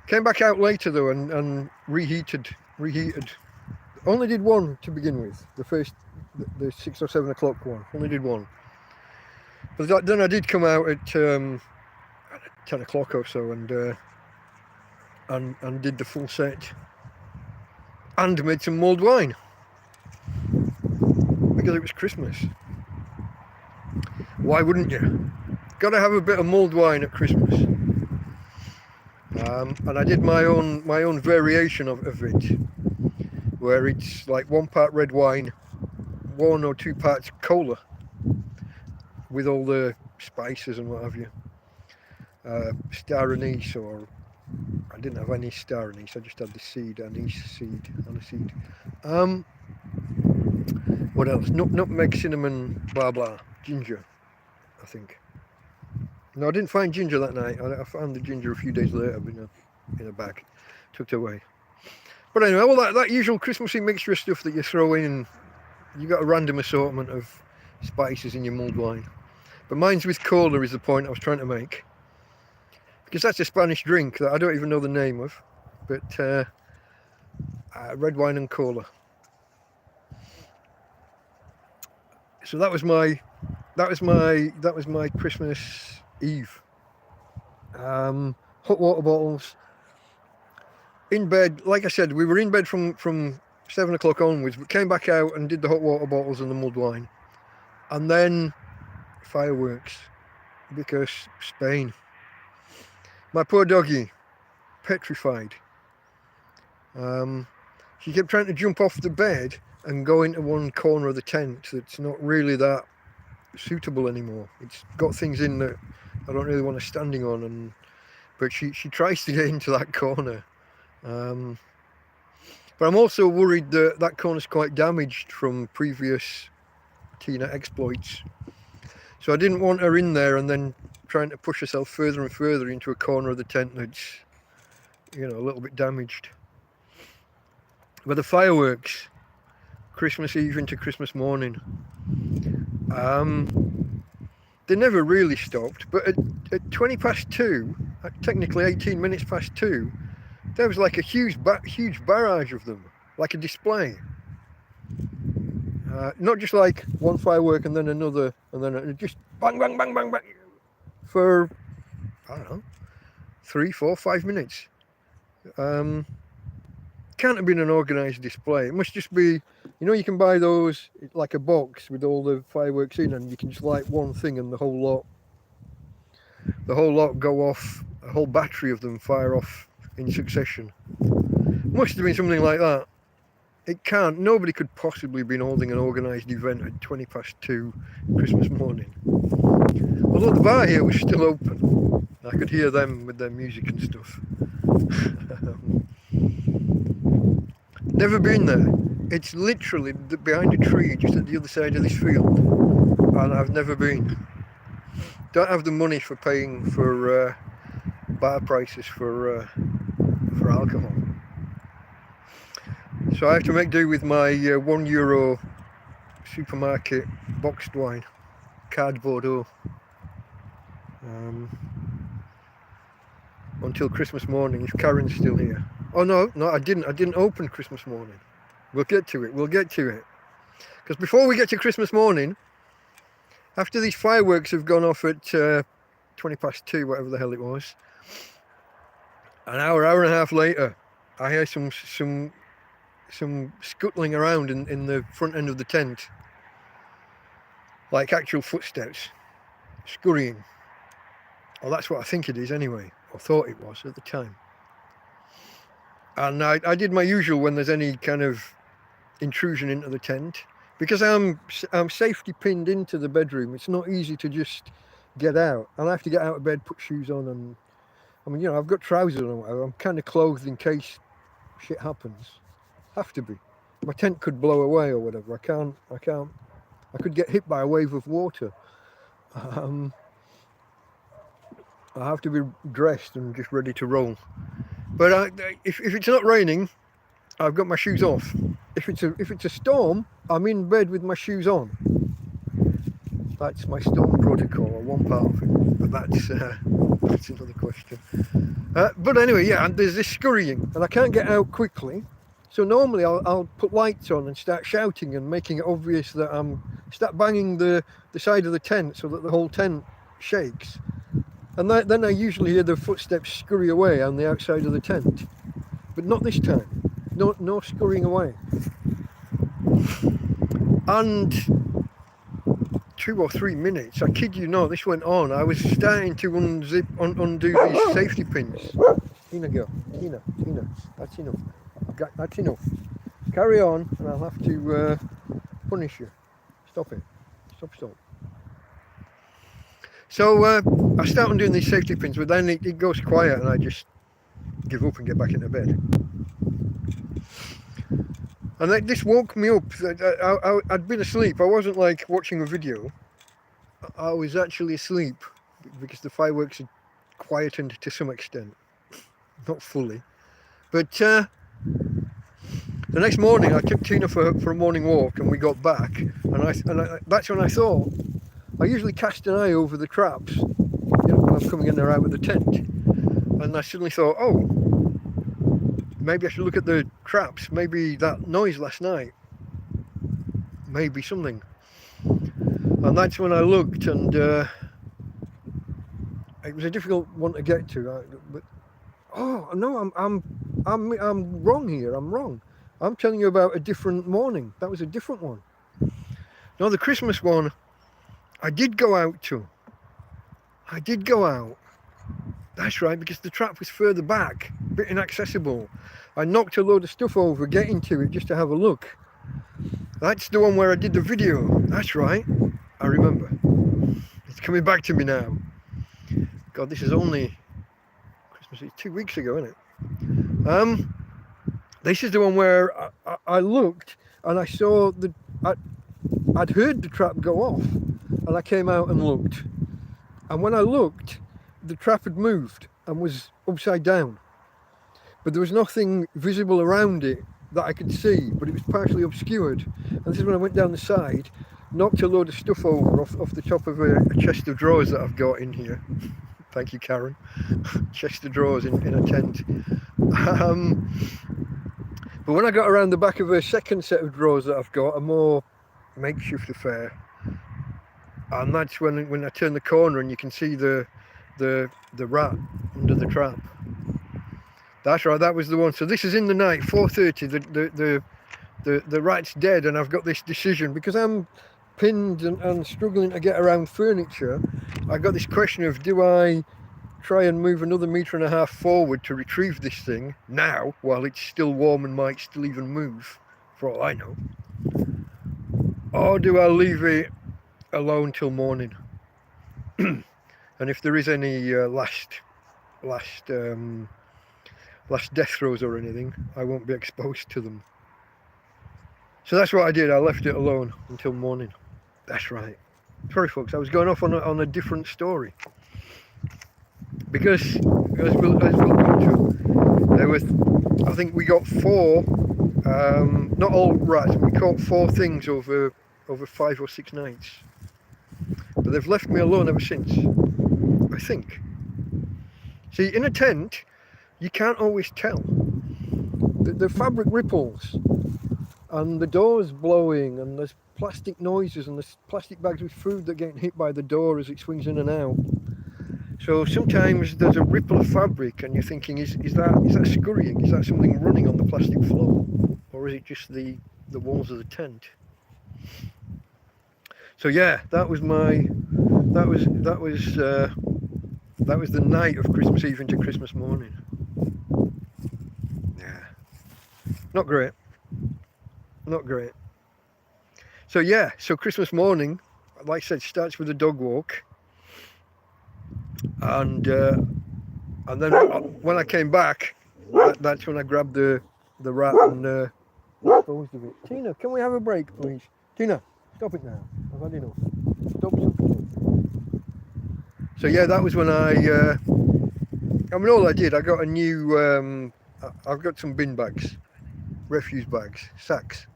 Came back out later though and reheated. Only did one to begin with, the 6 or 7 o'clock one, only did one. But then I did come out at 10 o'clock or so and did the full set and made some mulled wine because it was Christmas. Why wouldn't you? Got to have a bit of mulled wine at Christmas. And I did my own variation of it, where it's like 1 part red wine, 1 or 2 parts cola, with all the spices and what have you. Star anise, or I didn't have any star anise, I just had the anise seed. What else? Nutmeg, cinnamon, blah blah, ginger, I think. No, I didn't find ginger that night. I found the ginger a few days later in a bag, tucked away. But anyway, all that usual Christmassy mixture of stuff that you throw in, and you got a random assortment of spices in your mulled wine. But mine's with cola is the point I was trying to make, because that's a Spanish drink that I don't even know the name of, but red wine and cola. So that was my Christmas Eve. Hot water bottles. In bed, like I said, we were in bed from 7 o'clock onwards. We came back out and did the hot water bottles and the mulled wine, and then fireworks, because Spain. My poor doggie, petrified. She kept trying to jump off the bed and go into one corner of the tent that's not really that suitable anymore. It's got things in that I don't really want her standing on, but she tries to get into that corner. But I'm also worried that corner's quite damaged from previous Tina exploits. So I didn't want her in there and then trying to push herself further and further into a corner of the tent that's, a little bit damaged. But the fireworks, Christmas Eve into Christmas morning, they never really stopped. But at 20 past 2, technically 18 minutes past 2, there was like a huge barrage of them, like a display. Not just like one firework and then another, and then just bang, bang, bang, bang, bang, for, I don't know, 3, 4, 5 minutes. Can't have been an organised display. It must just be, you can buy those, like a box with all the fireworks in, and you can just light one thing and the whole lot go off, a whole battery of them fire off in succession. Must have been something like that. It can't. Nobody could possibly have been holding an organised event at 20 past 2 Christmas morning. Although the bar here was still open. I could hear them with their music and stuff. Never been there. It's literally behind a tree just at the other side of this field. And I've never been. Don't have the money for paying for bar prices for alcohol. So I have to make do with my €1 supermarket boxed wine, cardboard until Christmas morning, if Karen's still here. Oh no, I didn't open Christmas morning. We'll get to it. Because before we get to Christmas morning, after these fireworks have gone off at 20 past 2, whatever the hell it was, an hour and a half later, I hear some scuttling around in the front end of the tent, like actual footsteps, scurrying. Oh, that's what I think it is anyway, or thought it was at the time. And I did my usual when there's any kind of intrusion into the tent, because I'm safety pinned into the bedroom. It's not easy to just get out, and I have to get out of bed, put shoes on, and I mean, you know, I've got trousers on. I'm kind of clothed in case shit happens. Have to be. My tent could blow away or whatever. I can't. I could get hit by a wave of water. I have to be dressed and just ready to roll. But if it's not raining, I've got my shoes off. If it's a storm, I'm in bed with my shoes on. That's my storm protocol, or one part of it. But that's another question. But anyway, yeah, and there's this scurrying, and I can't get out quickly. So normally I'll put lights on and start shouting and making it obvious that start banging the side of the tent so that the whole tent shakes. And then I usually hear the footsteps scurry away on the outside of the tent. But not this time. No scurrying away. And 2 or 3 minutes, I kid you not, this went on. I was starting to undo these safety pins. Tina, girl. Tina, that's enough. That's enough. Carry on, and I'll have to punish you. Stop it. Stop. So I start undoing these safety pins, but then it goes quiet, and I just give up and get back into bed. And this woke me up. I'd been asleep. I wasn't like watching a video. I was actually asleep because the fireworks had quietened to some extent. Not fully. But the next morning I took Tina for a morning walk, and we got back. And that's when I thought, I usually cast an eye over the traps, you know, when I'm coming in or out of the tent. And I suddenly thought, oh, maybe I should look at the traps. Maybe that noise last night. Maybe something. And that's when I looked, and it was a difficult one to get to. But oh no, I'm wrong here. I'm wrong. I'm telling you about a different morning. That was a different one. No, the Christmas one, I did go out to. I did go out. That's right, because the trap was further back, a bit inaccessible. I knocked a load of stuff over getting to it just to have a look. That's the one where I did the video. That's right. I remember. It's coming back to me now. God, this is only Christmas. It's 2 weeks ago, isn't it? This is the one where I looked and I saw I'd heard the trap go off, and I came out and looked. And when I looked, the trap had moved and was upside down. But there was nothing visible around it that I could see, but it was partially obscured. And this is when I went down the side, knocked a load of stuff over off the top of a chest of drawers that I've got in here. Thank you, Karen. Chest of drawers in a tent. But when I got around the back of a second set of drawers that I've got, a more makeshift affair, and that's when I turn the corner and you can see the rat under the trap. That's right, that was the one. So this is in the night, 4:30. The rat's dead, and I've got this decision because I'm pinned and struggling to get around furniture. I got this question of, do I try and move another 1.5 meters forward to retrieve this thing now while it's still warm and might still even move, for all I know, or do I leave it alone till morning? And if there is any last death throes or anything, I won't be exposed to them. So that's what I did. I left it alone until morning. That's right. Sorry folks, I was going off on a different story, because as we'll come to, there was, I think we got 4, not all rats, we caught 4 things over 5 or 6 nights. But they've left me alone ever since, I think. See, in a tent, you can't always tell. The fabric ripples, and the door's blowing, and there's plastic noises, and there's plastic bags with food that are getting hit by the door as it swings in and out. So sometimes there's a ripple of fabric, and you're thinking, is that scurrying? Is that something running on the plastic floor, or is it just the walls of the tent? So yeah, that was the night of Christmas Eve into Christmas morning. Yeah, not great. Not great. So yeah, so Christmas morning, like I said, starts with a dog walk. And then when I came back, that's when I grabbed the rat and disposed of it. Tina, can we have a break, please? Tina, stop it now. I've had enough. Stop. So yeah, that was when I mean, all I did, I got a new, I've got some bin bags, refuse bags, sacks.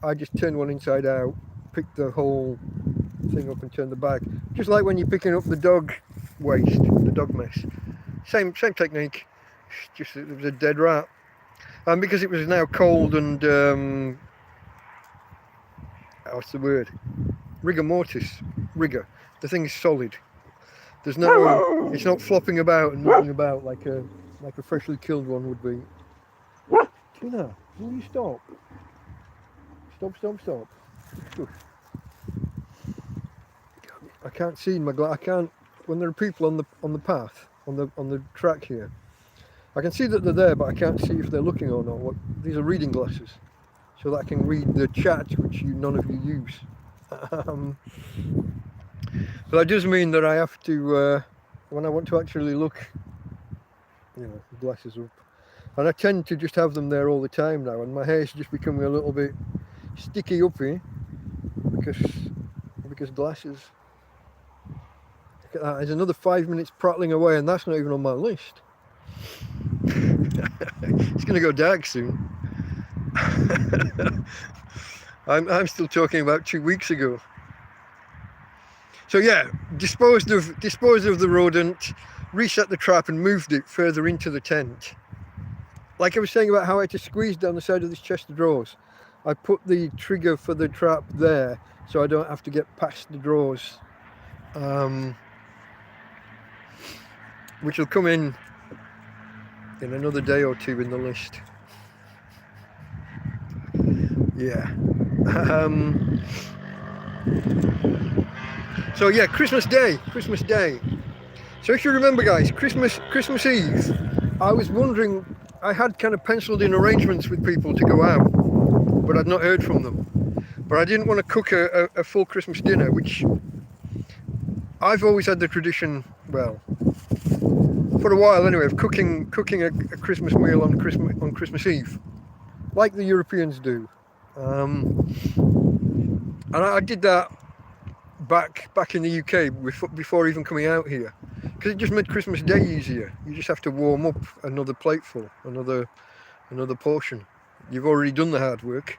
I just turned one inside out, picked the whole thing up and turned the bag. Just like when you're picking up the dog waste, the dog mess. Same technique, just it was a dead rat. And because it was now cold and, what's the word? Rigor mortis, rigor. The thing is solid. There's no, it's not flopping about and moving about like a freshly killed one would be. Tina, will you stop? Stop. Shush. I can't see in my glass. I can't. When there are people on the path, on the track here, I can see that they're there, but I can't see if they're looking or not. These are reading glasses, so that I can read the chat, which none of you use. But that does mean that I have to, when I want to actually look, glasses up. And I tend to just have them there all the time now, and my hair's just becoming a little bit sticky uppy because glasses. Look at that, there's another 5 minutes prattling away, and that's not even on my list. It's going to go dark soon. I'm still talking about 2 weeks ago. So yeah, disposed of the rodent, reset the trap and moved it further into the tent. Like I was saying about how I had to squeeze down the side of this chest of drawers, I put the trigger for the trap there so I don't have to get past the drawers, which will come in another day or two in the list. Yeah. So yeah, Christmas Day. So if you remember, guys, Christmas Eve, I was wondering, I had kind of penciled in arrangements with people to go out, but I'd not heard from them. But I didn't want to cook a full Christmas dinner, which I've always had the tradition, well, for a while anyway, of cooking a Christmas meal on Christmas Eve, like the Europeans do. And I did that back in the UK before even coming out here, because it just made Christmas Day easier. You just have to warm up another plateful, another portion. You've already done the hard work.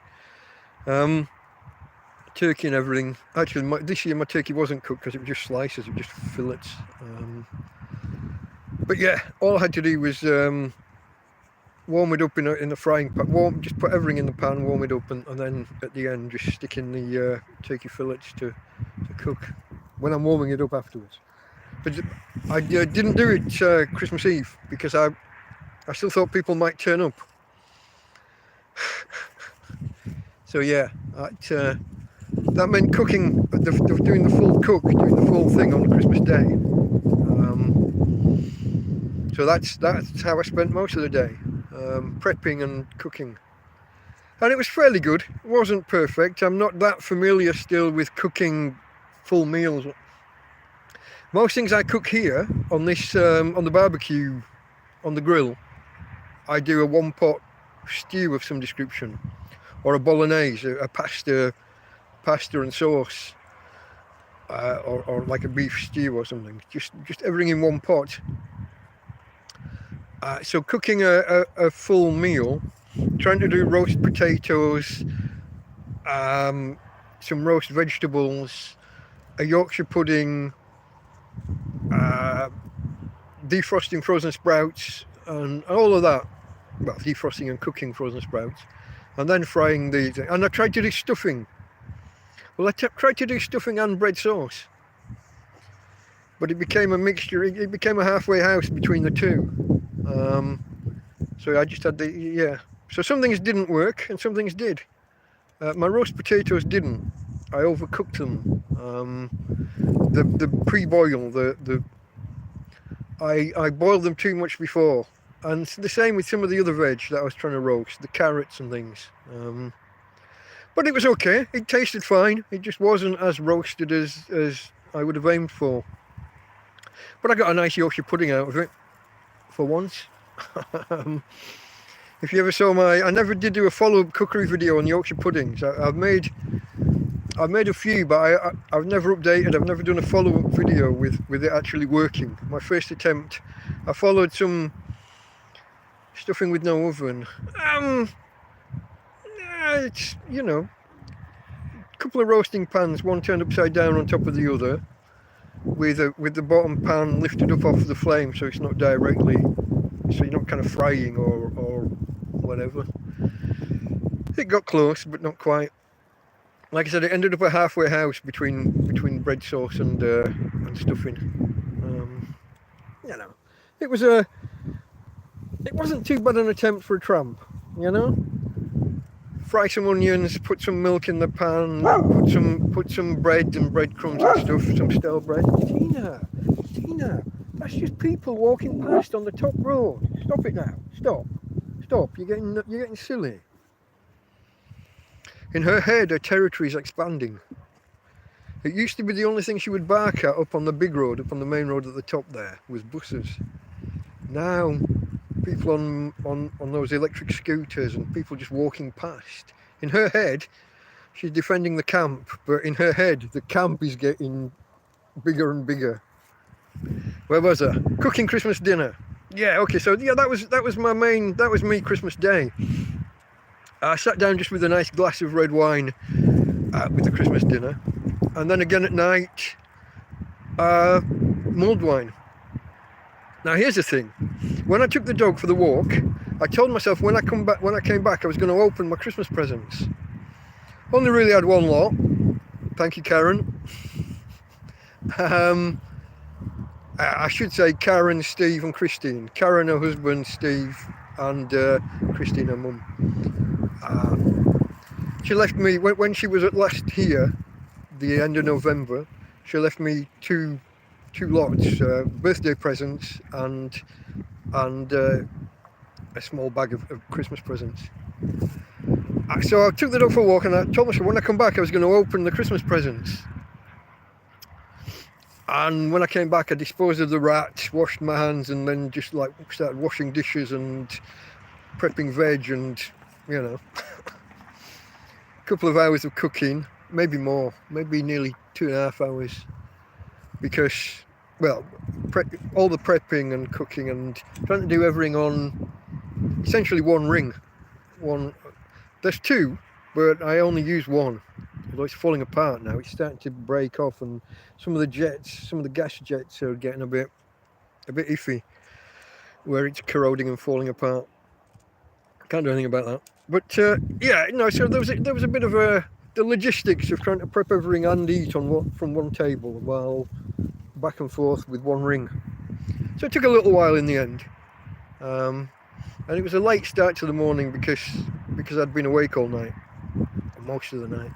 Turkey and everything. Actually, this year my turkey wasn't cooked because it was just slices, it was just fillets. But yeah, all I had to do was warm it up in a frying pan. Just put everything in the pan, warm it up, and then at the end just stick in the turkey fillets to cook when I'm warming it up afterwards. But I didn't do it Christmas Eve because I still thought people might turn up. So yeah, that meant cooking, doing the full thing on Christmas Day. So that's how I spent most of the day, prepping and cooking. And it was fairly good. It wasn't perfect. I'm not that familiar still with cooking full meals. Most things I cook here on this on the barbecue, on the grill, I do a one-pot stew of some description, or a bolognese, a pasta and sauce, or like a beef stew or something. Just everything in one pot. So cooking a full meal, trying to do roast potatoes, some roast vegetables, a Yorkshire pudding, defrosting frozen sprouts, and all of that. Well, defrosting and cooking frozen sprouts, and then frying and I tried to do stuffing. Well, I tried to do stuffing and bread sauce, but it became a mixture. It became a halfway house between the two. So I just had So some things didn't work and some things did. My roast potatoes didn't. I overcooked them. The pre-boil, I boiled them too much before, and the same with some of the other veg that I was trying to roast, the carrots and things. But it was okay. It tasted fine. It just wasn't as roasted as I would have aimed for. But I got a nice Yorkshire pudding out of it, for once. If you ever saw I never did do a follow-up cookery video on Yorkshire puddings. I've made a few, but I've never updated. I've never done a follow-up video with it actually working. My first attempt, I followed some stuffing with no oven. It's, you know, a couple of roasting pans, one turned upside down on top of the other, with the bottom pan lifted up off the flame, so it's not directly, so you're not kind of frying or whatever. It got close, but not quite. Like I said, it ended up a halfway house between bread sauce and stuffing. You know, it wasn't too bad an attempt for a tramp, you know. Fry some onions, put some milk in the pan, put some bread and breadcrumbs and stuff, some stale bread. Tina, that's just people walking past on the top road. Stop it now. Stop. You're getting silly. In her head, her territory is expanding. It used to be the only thing she would bark at up on the big road, up on the main road at the top there, was buses. Now, people on those electric scooters and people just walking past. In her head, she's defending the camp, but in her head, the camp is getting bigger and bigger. Where was I? Cooking Christmas dinner. Yeah, okay, so yeah, that was me Christmas Day. I sat down just with a nice glass of red wine with the Christmas dinner, and then again at night, mulled wine. Now here's the thing: when I took the dog for the walk, I told myself when I came back, I was going to open my Christmas presents. Only really had one lot. Thank you, Karen. I should say Karen, Steve, and Christine. Karen, her husband, Steve, and Christine, her mum. She left me when she was at last here, the end of November. She left me two lots, birthday presents and a small bag of Christmas presents. So I took the dog for a walk, and I told myself when I come back I was going to open the Christmas presents. And when I came back, I disposed of the rat, washed my hands, and then just like started washing dishes and prepping veg, and you know, a couple of hours of cooking, maybe more, maybe nearly 2.5 hours, because, well, all the prepping and cooking and trying to do everything on essentially one ring. There's two, but I only use one. Although it's falling apart now, it's starting to break off, and some of the gas jets are getting a bit iffy, where it's corroding and falling apart. Can't do anything about that. But yeah, no. So there was a bit of the logistics of trying to prep everything and eat from one table while back and forth with one ring. So it took a little while in the end, and it was a late start to the morning because I'd been awake all night, most of the night.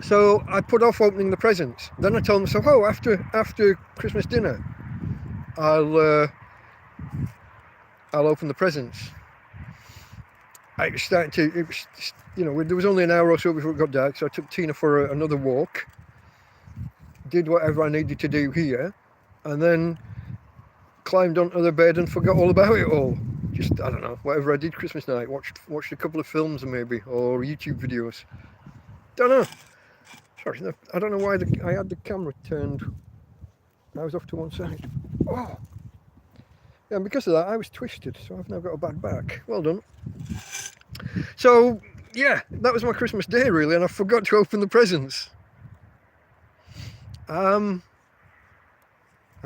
So I put off opening the presents. Then I told myself, oh, after Christmas dinner, I'll open the presents. It was, you know, there was only an hour or so before it got dark, so I took Tina for another walk, did whatever I needed to do here, and then climbed onto the bed and forgot all about it all. Just, I don't know, whatever I did Christmas night, watched a couple of films maybe, or YouTube videos. Don't know. Sorry, I don't know why I had the camera turned. I was off to one side. Oh! Yeah, and because of that, I was twisted, so I've now got a bad back. Well done. So, yeah, that was my Christmas day, really, and I forgot to open the presents. I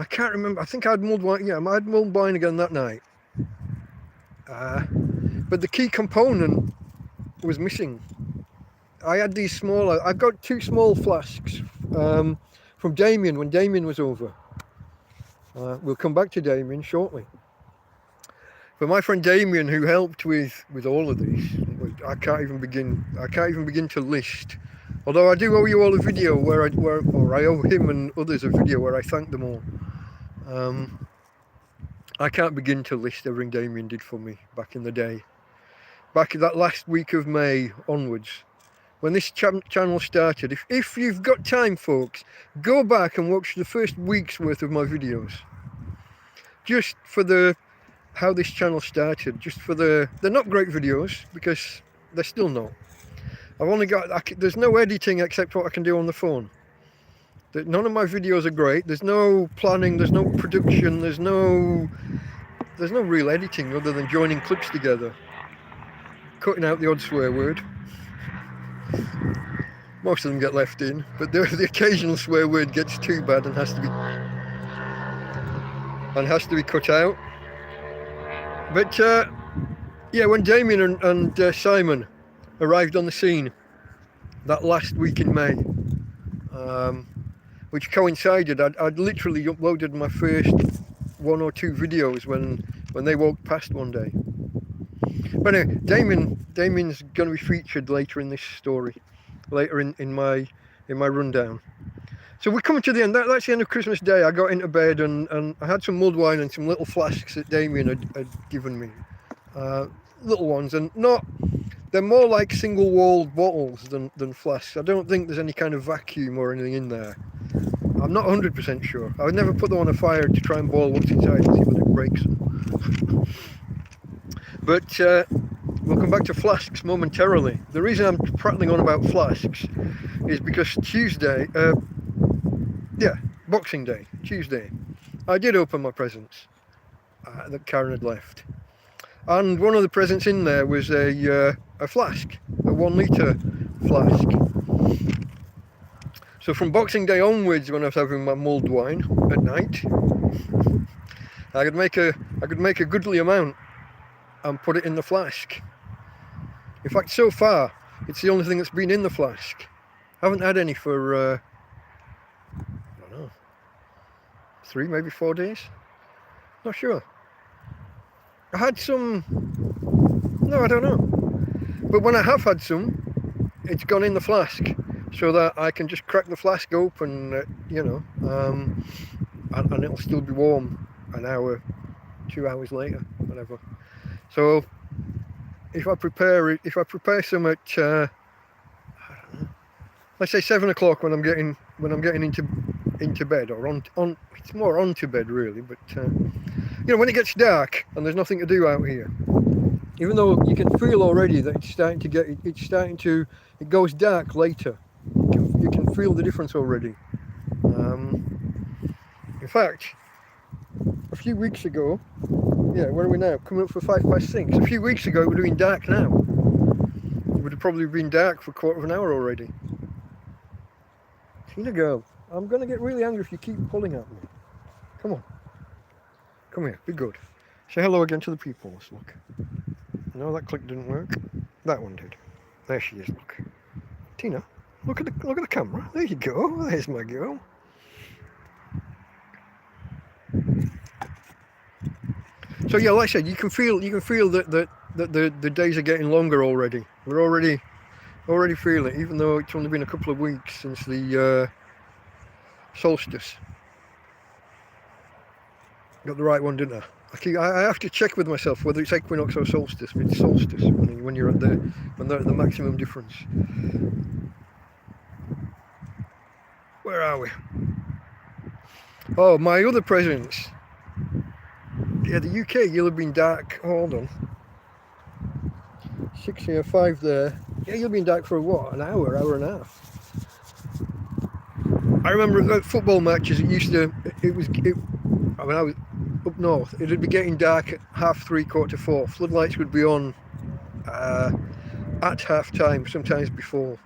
can't remember. I think I had mulled wine. Yeah, I had mulled wine again that night. But the key component was missing. I had these smaller. I got 2 small flasks from Damien when Damien was over. We'll come back to Damien shortly. But my friend Damien, who helped with all of these, I can't even begin to list. Although I do owe you all a video where I owe him and others a video where I thank them all. I can't begin to list everything Damien did for me back in the day. Back in that last week of May onwards, when this channel started. If you've got time, folks, go back and watch the first week's worth of my videos. Just for how this channel started. Just for they're not great videos, because they're still not. I've only got, there's no editing except what I can do on the phone. None of my videos are great. There's no planning, there's no production, there's no real editing other than joining clips together. Cutting out the odd swear word. Most of them get left in, but the occasional swear word gets too bad and has to be cut out. But yeah, when Damien and Simon arrived on the scene that last week in May, which coincided, I'd literally uploaded my first 1 or 2 videos when they walked past one day. But anyway, Damien's going to be featured later in this story, later in my rundown. So we're coming to the end. That's the end of Christmas Day. I got into bed and I had some mulled wine and some little flasks that Damien had given me, little ones, and they're more like single-walled bottles than flasks. I don't think there's any kind of vacuum or anything in there. I'm not 100% sure. I would never put them on a fire to try and boil what's inside and see whether it breaks them. But we'll come back to flasks momentarily. The reason I'm prattling on about flasks is because Boxing Day, Tuesday, I did open my presents that Karen had left. And one of the presents in there was a flask, a 1 litre flask. So from Boxing Day onwards, when I was having my mulled wine at night, I could make a goodly amount and put it in the flask. In fact, so far, it's the only thing that's been in the flask. I haven't had any for, I don't know, 3, maybe 4 days? Not sure. I had some, no, I don't know. But when I have had some, it's gone in the flask, so that I can just crack the flask open, and it'll still be warm an hour, 2 hours later, whatever. So if I prepare some at, I don't know, let's say 7 o'clock when I'm getting into bed, or on it's more onto bed really, but when it gets dark and there's nothing to do out here, even though you can feel already that it goes dark later. You can feel the difference already. In fact, a few weeks ago, yeah, where are we now? Coming up for 6:05. A few weeks ago, it would have been dark now. It would have probably been dark for a quarter of an hour already. Tina girl, I'm going to get really angry if you keep pulling at me. Come on. Come here, be good. Say hello again to the people. Let's look. No, that click didn't work. That one did. There she is, look. Tina, look at the camera. There you go. There's my girl. So yeah, like I said, you can feel that the days are getting longer already. We're already feel it, even though it's only been a couple of weeks since the solstice. Got the right one, didn't I? I have to check with myself whether it's equinox or solstice. But it's solstice when you're at the maximum difference. Where are we? Oh, my other presents. Yeah, the UK, you'll have been dark. Oh, hold on. 6 here, 5 there. Yeah, you'll have been dark for what? An hour and a half. I remember at football matches, I was up north, it'd be getting dark at 3:30, 4:45. Floodlights would be on at half time, sometimes before.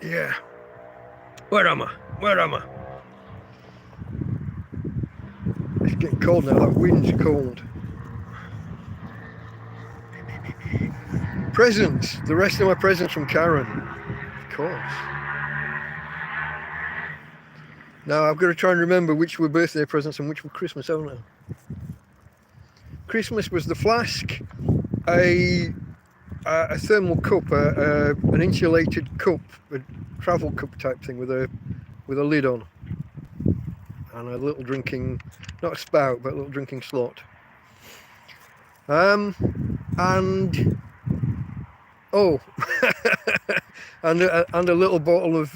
Yeah. Where am I? It's getting cold now, that wind's cold. Presents, the rest of my presents from Karen, of course. Now I've got to try and remember which were birthday presents and which were Christmas, haven't I? Christmas was the flask, a thermal cup, an insulated cup, a travel cup type thing with a lid on, and a little drinking, not a spout, but a little drinking slot. And Oh, and a little bottle of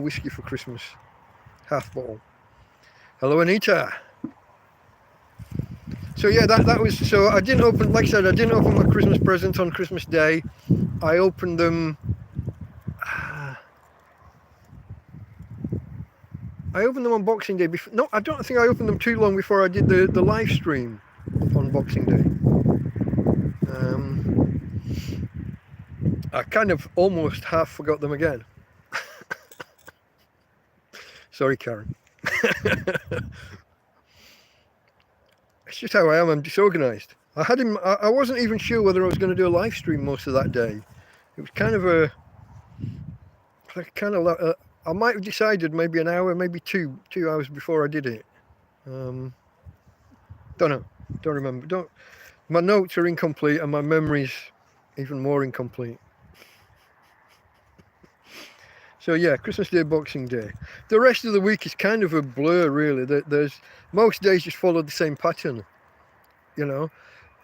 whiskey for Christmas, half bottle. Hello, Anita. So yeah, that was, so I didn't open, like I said, I didn't open my Christmas presents on Christmas Day. I opened them. I opened them on Boxing Day. No, I don't think I opened them too long before I did the live stream on Boxing Day. I kind of almost half forgot them again. Sorry, Karen. It's just how I am. I'm disorganized. I wasn't even sure whether I was going to do a live stream most of that day. It was kind of I might have decided maybe an hour, maybe two hours before I did it. Don't know. Don't remember. My notes are incomplete and my memory's even more incomplete. So yeah, Christmas Day, Boxing Day. The rest of the week is kind of a blur, really. There's most days just follow the same pattern, you know.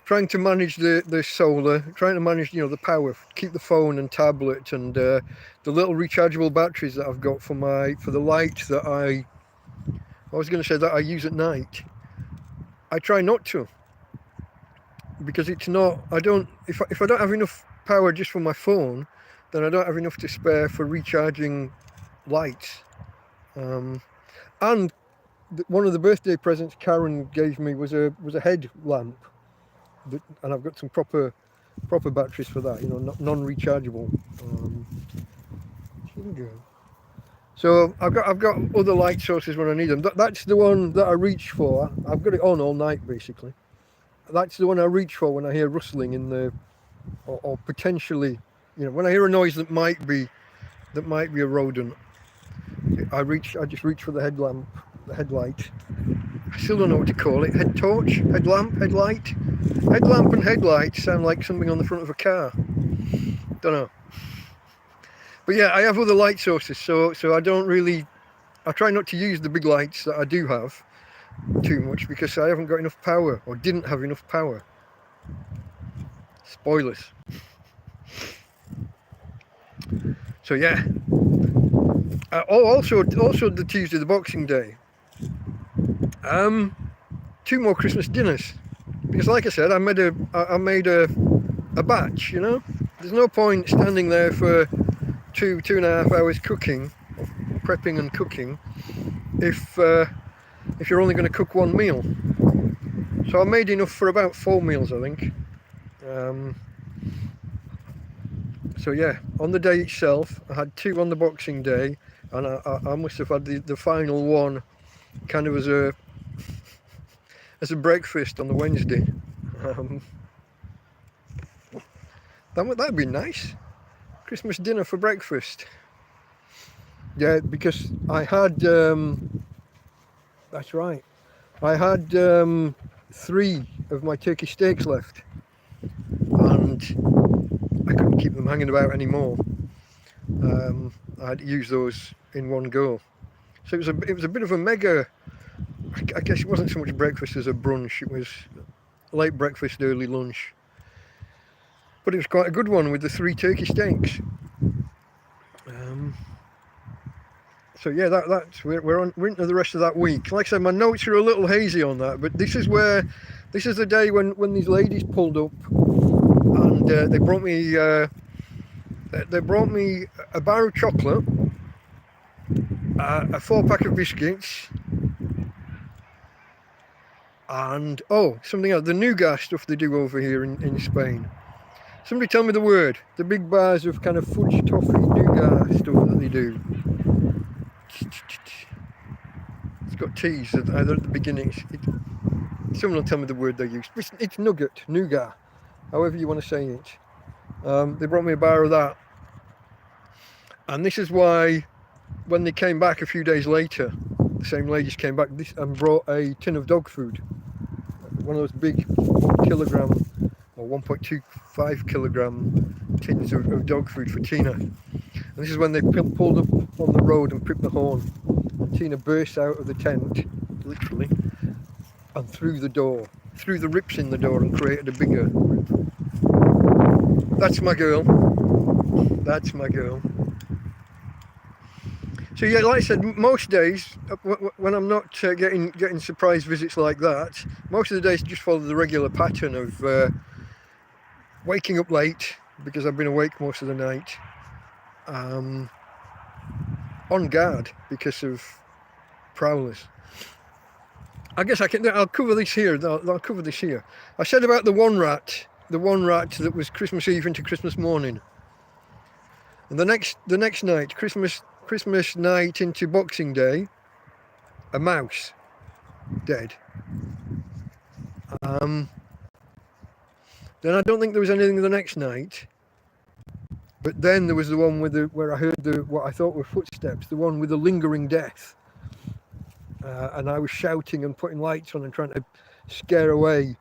Trying to manage the solar, trying to manage, the power, keep the phone and tablet and the little rechargeable batteries that I've got for the light that I was going to say that I use at night. I try not to, because it's not, if I don't have enough power just for my phone, then I don't have enough to spare for recharging lights. And one of the birthday presents Karen gave me was a headlamp, and I've got some proper batteries for that, non-rechargeable. So I've got other light sources when I need them. That's the one that I reach for. I've got it on all night basically. That's the one I reach for when I hear rustling in or potentially, when I hear a noise that might be a rodent. I just reach for the headlamp, the headlight. I still don't know what to call it. Head torch, headlamp, headlight. Headlamp and headlight sound like something on the front of a car. Don't know. But yeah, I have other light sources, so I try not to use the big lights that I do have too much, because I haven't got enough power, or didn't have enough power. Spoilers. So yeah. Also the Tuesday, the Boxing Day. 2 more Christmas dinners, because like I said, I made a batch. There's no point standing there for 2.5 hours cooking, prepping and cooking, if you're only going to cook one meal. So I made enough for about 4 meals, I think. So yeah, on the day itself, I had 2 on the Boxing Day, and I must have had the final one kind of as a breakfast on the Wednesday. That'd be nice. Christmas dinner for breakfast. Yeah, because I had, that's right, I had 3 of my turkey steaks left, and I couldn't keep them hanging about anymore. I had to use those in one go. So it was a bit of a mega, I guess it wasn't so much breakfast as a brunch. It was late breakfast, early lunch. But it was quite a good one with the 3 turkey steaks. So yeah, we're into the rest of that week. Like I said, my notes are a little hazy on that, but this is the day when these ladies pulled up, and they brought me a bar of chocolate, a 4-pack of biscuits, and something else, the nougat stuff they do over here in Spain. Somebody tell me the word. The big bars of kind of fudge toffee nougat stuff that they do. It's got T's either at the beginning. Someone will tell me the word they use. It's nougat, however you want to say it. They brought me a bar of that. And this is why, when they came back a few days later, the same ladies came back and brought a tin of dog food. One of those big 1 kilogram or 1.25 kilogram tins of dog food for Tina. And this is when they pulled up on the road and pricked the horn. And Tina burst out of the tent, literally, and through the rips in the door, and created a bigger rip. That's my girl. That's my girl. So yeah, like I said, most days when I'm not getting surprise visits like that, most of the days just follow the regular pattern of waking up late because I've been awake most of the night, on guard because of prowlers. I guess I'll cover this here. I'll cover this here. I said about the one rat that was Christmas Eve into Christmas morning, and the next night, Christmas night into Boxing Day, a mouse dead. Then I don't think there was anything the next night, but then there was the one where I heard what I thought were footsteps, the one with the lingering death, and I was shouting and putting lights on and trying to scare away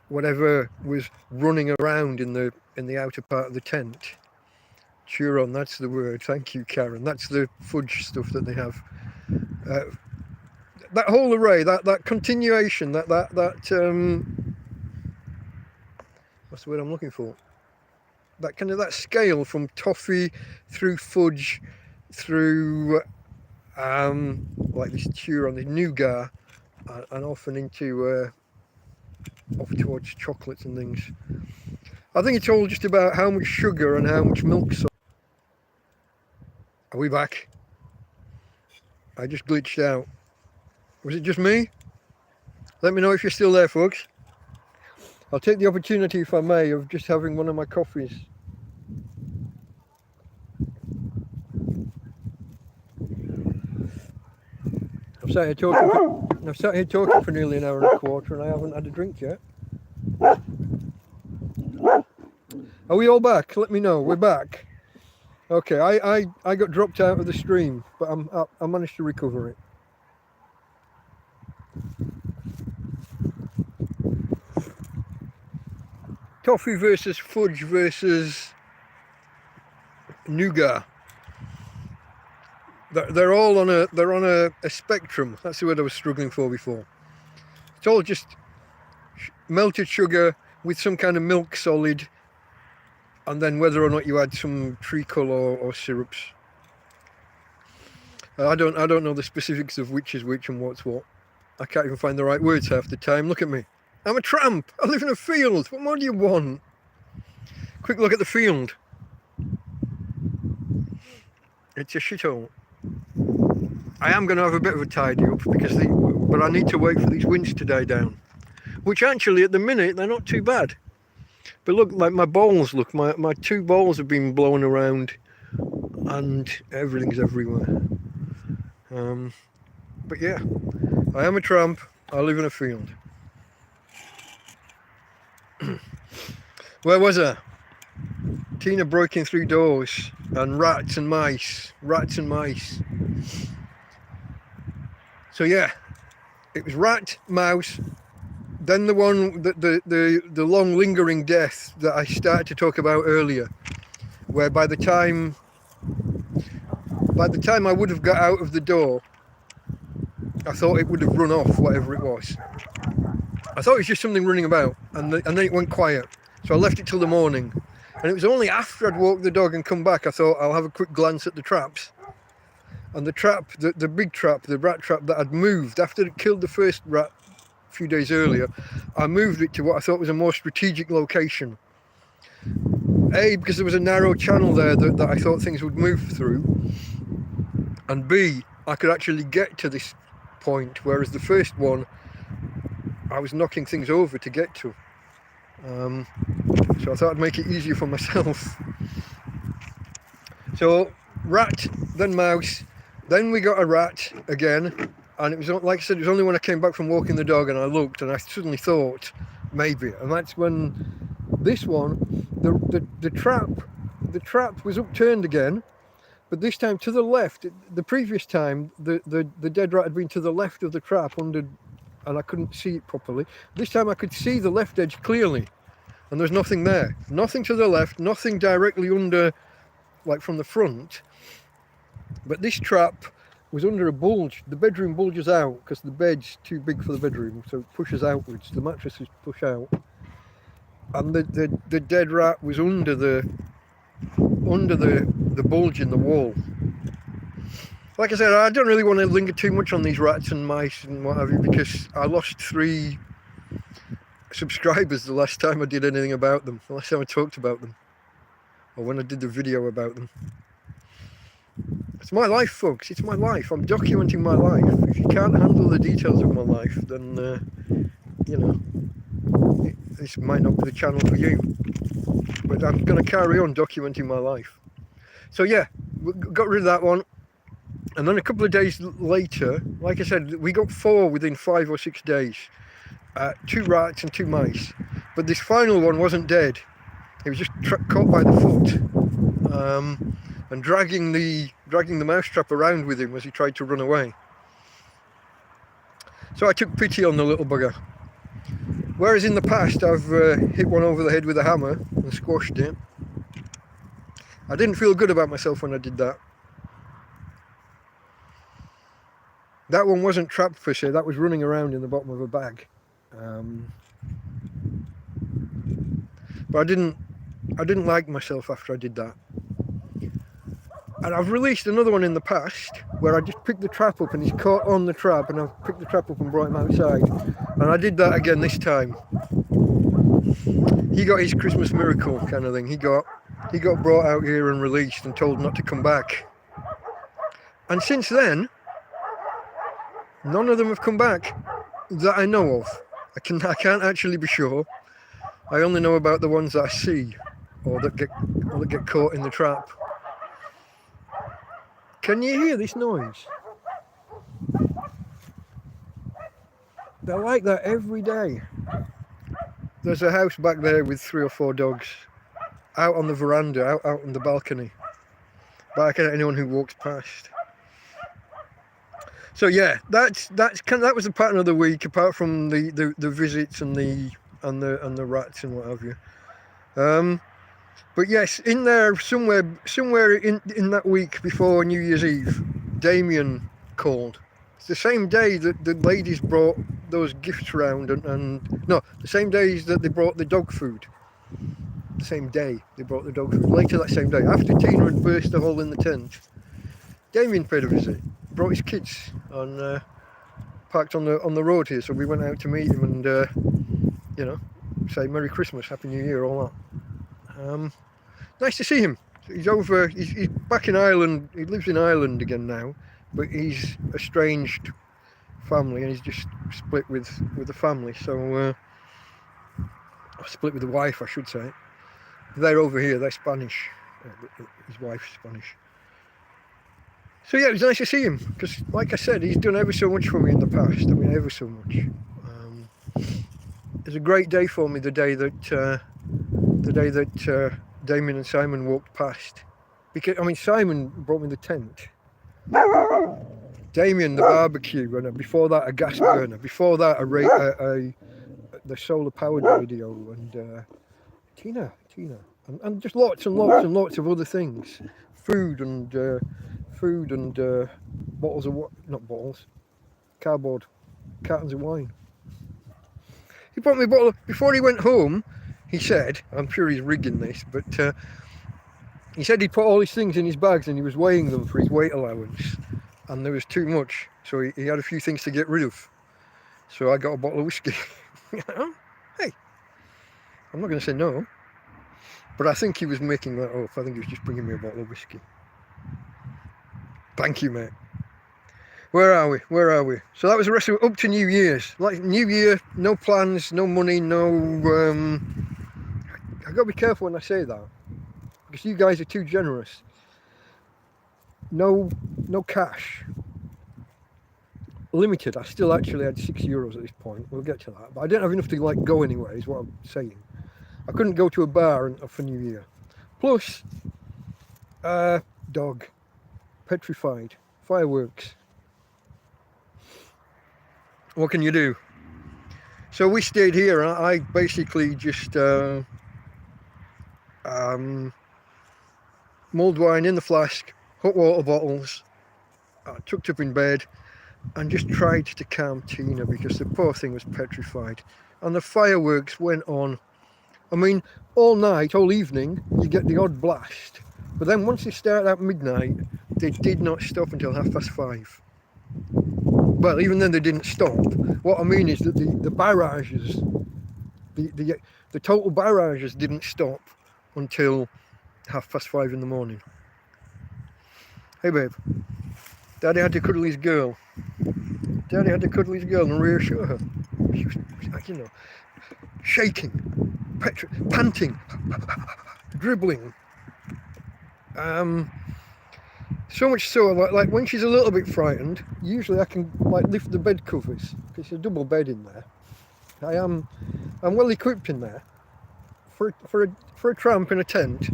whatever was running around in the outer part of the tent. Churon, that's the word. Thank you, Karen. That's the fudge stuff that they have. That whole array, that continuation, that what's the word I'm looking for? That scale from toffee through fudge through like this Churon, this nougat, and often into off towards chocolates and things. I think it's all just about how much sugar and how much milk. Are we back? I just glitched out. Was it just me? Let me know if you're still there, folks. I'll take the opportunity, if I may, of just having one of my coffees. I've sat here talking for nearly an hour and a quarter and I haven't had a drink yet. Are we all back? Let me know. We're back. Okay, I got dropped out of the stream, but I managed to recover it. Toffee versus fudge versus nougat. They're all on a spectrum. That's the word I was struggling for before. It's all just melted sugar with some kind of milk solid, and then whether or not you add some treacle or syrups. I don't know the specifics of which is which and what's what. I can't even find the right words half the time. Look at me. I'm a tramp. I live in a field. What more do you want? Quick look at the field. It's a shithole. I am going to have a bit of a tidy up but I need to wait for these winds to die down. Which actually at the minute they're not too bad. But look, like my balls, look, my two balls have been blown around and everything's everywhere. But yeah, I am a tramp. I live in a field. Where was I? Tina breaking through doors and rats and mice. So yeah, it was rat, mouse, then the one the long lingering death that I started to talk about earlier, where by the time I would have got out of the door, I thought it would have run off, whatever it was. I thought it was just something running about, and then it went quiet. So I left it till the morning. And it was only after I'd walked the dog and come back, I thought I'll have a quick glance at the traps. And the trap, the big trap, the rat trap that I'd moved, after it killed the first rat a few days earlier, I moved it to what I thought was a more strategic location. A, because there was a narrow channel there that I thought things would move through. And B, I could actually get to this point, whereas the first one, I was knocking things over to get to. So I thought I'd make it easier for myself. So rat, then mouse, then we got a rat again, and it was, like I said, it was only when I came back from walking the dog and I looked and I suddenly thought maybe, and that's when this one, the trap was upturned again, but this time to the left. The previous time the dead rat had been to the left of the trap under, and I couldn't see it properly. This time I could see the left edge clearly, and there's nothing there. Nothing to the left, nothing directly under, like from the front. But this trap was under a bulge. The bedroom bulges out because the bed's too big for the bedroom, so it pushes outwards. The mattresses push out. and the dead rat was under the bulge in the wall. Like I said, I don't really want to linger too much on these rats and mice and what have you, because I lost 3 subscribers the last time I did anything about them, the last time I talked about them, or when I did the video about them. It's my life, folks, it's my life. I'm documenting my life. If you can't handle the details of my life, then, you know, this might not be the channel for you. But I'm going to carry on documenting my life. So yeah, we got rid of that one. And then a couple of days later, like I said, we got 4 within 5 or 6 days. 2 rats and 2 mice. But this final one wasn't dead. He was just caught by the foot. And dragging the mousetrap around with him as he tried to run away. So I took pity on the little bugger. Whereas in the past I've hit one over the head with a hammer and squashed it. I didn't feel good about myself when I did that. That one wasn't trapped per se, that was running around in the bottom of a bag. But I didn't like myself after I did that. And I've released another one in the past where I just picked the trap up and he's caught on the trap, and I've picked the trap up and brought him outside. And I did that again this time. He got his Christmas miracle kind of thing. He got brought out here and released and told not to come back. And since then, none of them have come back that I know of. I can't actually be sure. I only know about the ones that I see or that get caught in the trap. Can you hear this noise? They're like that every day. There's a house back there with 3 or 4 dogs out on the veranda, out on the balcony, barking at anyone who walks past. So yeah, that was the pattern of the week, apart from the visits and the rats and what have you. But yes, in there somewhere in that week before New Year's Eve, Damien called. It's the same day that the ladies brought those gifts round, no, the same days that they brought the dog food. The same day they brought the dog food. Later that same day, after Tina had burst a hole in the tent, Damien paid a visit. Brought his kids and parked on the road here. So we went out to meet him and you know, say Merry Christmas, Happy New Year, all that. Nice to see him. He's back in Ireland. He lives in Ireland again now, but he's estranged family and he's just split with the family. So split with the wife, I should say. They're over here. They're Spanish. His wife's Spanish. So yeah, it was nice to see him because, like I said, he's done ever so much for me in the past. I mean, ever so much. It was a great day for me the day that Damien and Simon walked past. Because, I mean, Simon brought me the tent. Damien, the barbecue, and before that, a gas burner. Before that, the solar-powered radio, and Tina, and just lots and lots and lots of other things. Food and bottles of not bottles, cardboard cartons of wine. He brought me a bottle before he went home. He said, I'm sure he's rigging this, but he said he'd put all his things in his bags and he was weighing them for his weight allowance, and there was too much, so he had a few things to get rid of. So I got a bottle of whiskey. Hey, I'm not going to say no, but I think he was making that up. I think he was just bringing me a bottle of whiskey. Thank you, mate. Where are we? So that was the rest of it up to New Year's. Like New Year, no plans, no money, no... I got to be careful when I say that, because you guys are too generous. No cash. Limited. I still actually had €6 at this point. We'll get to that. But I didn't have enough to like go anywhere, is what I'm saying. I couldn't go to a bar for New Year. Plus, dog. Petrified. Fireworks. What can you do? So we stayed here, and I basically just mulled wine in the flask, hot water bottles, tucked up in bed, and just tried to calm Tina because the poor thing was petrified. And the fireworks went on I mean, all night, all evening, you get the odd blast. But then once they start at midnight, they did not stop until 5:30. Well, even then they didn't stop. What I mean is that the barrages, the total barrages didn't stop until 5:30 in the morning. Hey babe, Daddy had to cuddle his girl. Daddy had to cuddle his girl and reassure her. She was, you know, shaking, panting, dribbling. So much so, like when she's a little bit frightened, usually I can like lift the bed covers, because there's a double bed in there. I'm well equipped in there for a tramp in a tent.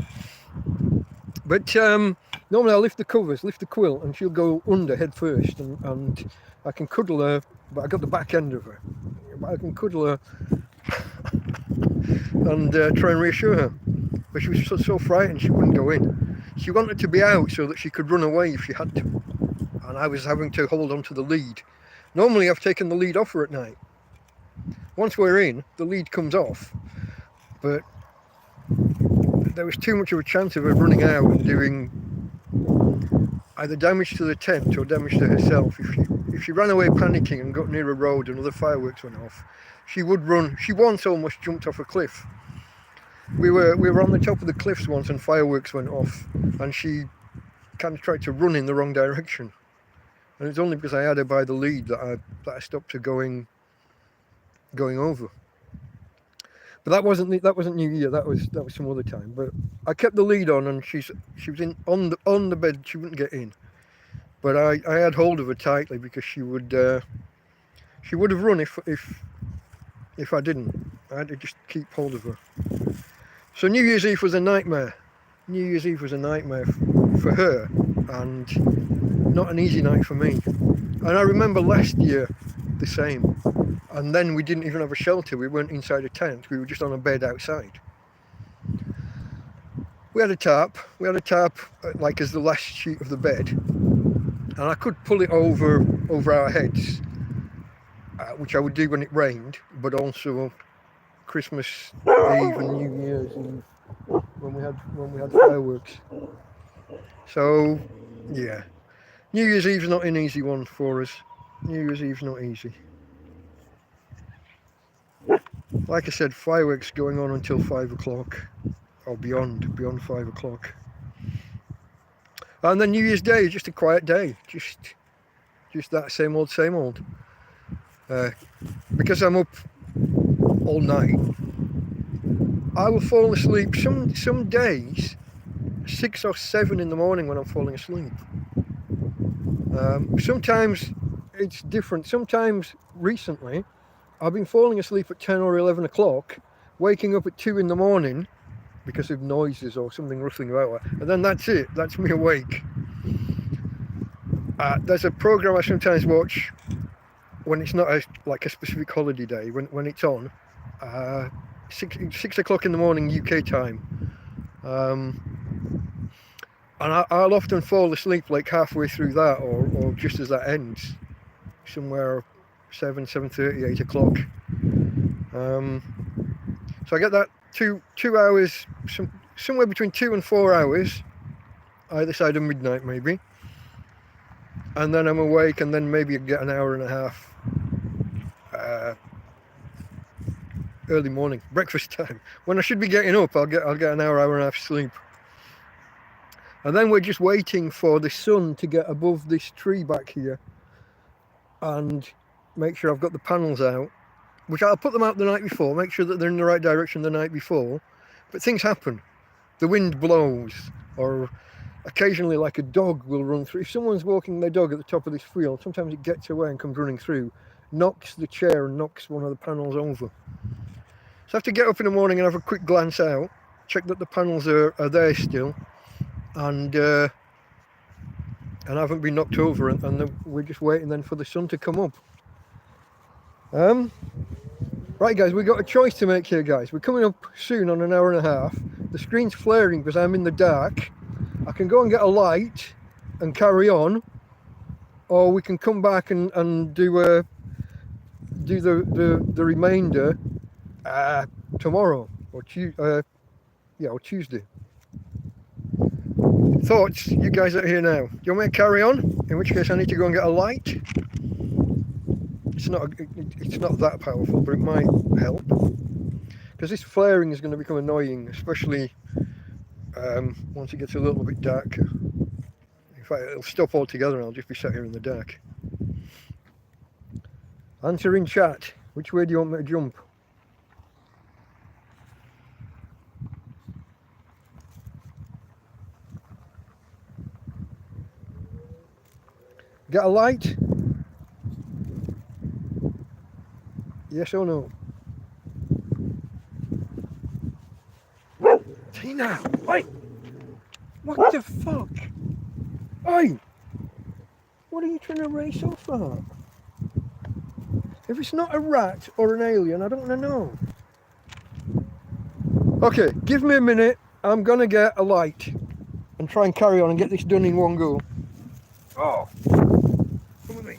But normally I lift the covers, lift the quilt, and she'll go under head first, and I can cuddle her, but I got the back end of her. But I can cuddle her and try and reassure her. But she was so frightened she wouldn't go in. She wanted to be out so that she could run away if she had to. And I was having to hold on to the lead. Normally I've taken the lead off her at night. Once we're in, the lead comes off. But there was too much of a chance of her running out and doing either damage to the tent or damage to herself. If she ran away panicking and got near a road and other fireworks went off, she would run. She once almost jumped off a cliff. We were on the top of the cliffs once and fireworks went off, and she kind of tried to run in the wrong direction. And it's only because I had her by the lead that I stopped her going over. But that wasn't New Year. That was some other time. But I kept the lead on, and she was on the bed. She wouldn't get in. But I had hold of her tightly, because she would have run if I didn't. I had to just keep hold of her. So New Year's Eve was a nightmare. New Year's Eve was a nightmare for her, and not an easy night for me. And I remember last year the same. And then we didn't even have a shelter. We weren't inside a tent. We were just on a bed outside. We had a tarp. Like as the last sheet of the bed, and I could pull it over our heads, which I would do when it rained, but also Christmas Eve and New Year's Eve when we had fireworks. So yeah, New Year's Eve's not an easy one for us. New Year's Eve's not easy. Like I said, fireworks going on until 5 o'clock or beyond 5 o'clock. And then New Year's Day is just a quiet day, just that same old. Because I'm up all night, I will fall asleep some days 6 or 7 in the morning when I'm falling asleep. Sometimes it's different. Sometimes recently I've been falling asleep at 10 or 11 o'clock, waking up at 2 in the morning because of noises or something rustling about, and then that's it. That's me awake. There's a program I sometimes watch when it's not like a specific holiday day, when it's on, 6 o'clock in the morning UK time, and I'll often fall asleep like halfway through that, or just as that ends, somewhere 7:30, 8 o'clock. So I get that two hours, somewhere between 2 and 4 hours, either side of midnight maybe, and then I'm awake, and then maybe I get an hour and a half early morning, breakfast time. When I should be getting up, I'll get an hour and a half sleep. And then we're just waiting for the sun to get above this tree back here and make sure I've got the panels out, which I'll put them out the night before, make sure that they're in the right direction the night before. But things happen. The wind blows, or occasionally like a dog will run through. If someone's walking their dog at the top of this field, sometimes it gets away and comes running through, knocks the chair and knocks one of the panels over. So I have to get up in the morning and have a quick glance out, check that the panels are there still, and haven't been knocked over, and we're just waiting then for the sun to come up. Right guys, we've got a choice to make here, guys. We're coming up soon on an hour and a half. The screen's flaring because I'm in the dark. I can go and get a light and carry on, or we can come back and do the remainder tomorrow. or Tuesday. Thoughts, you guys are here now. Do you want me to carry on? In which case I need to go and get a light. It's not that powerful, but it might help. Because this flaring is going to become annoying, especially once it gets a little bit darker. In fact, it'll stop altogether and I'll just be sat here in the dark. Answer in chat. Which way do you want me to jump? Get a light? Yes or no? Tina! Oi! What the fuck? Oi! What are you trying to race off at? If it's not a rat or an alien, I don't want to know. Okay, give me a minute. I'm gonna get a light and try and carry on and get this done in one go. Oh! Come with me.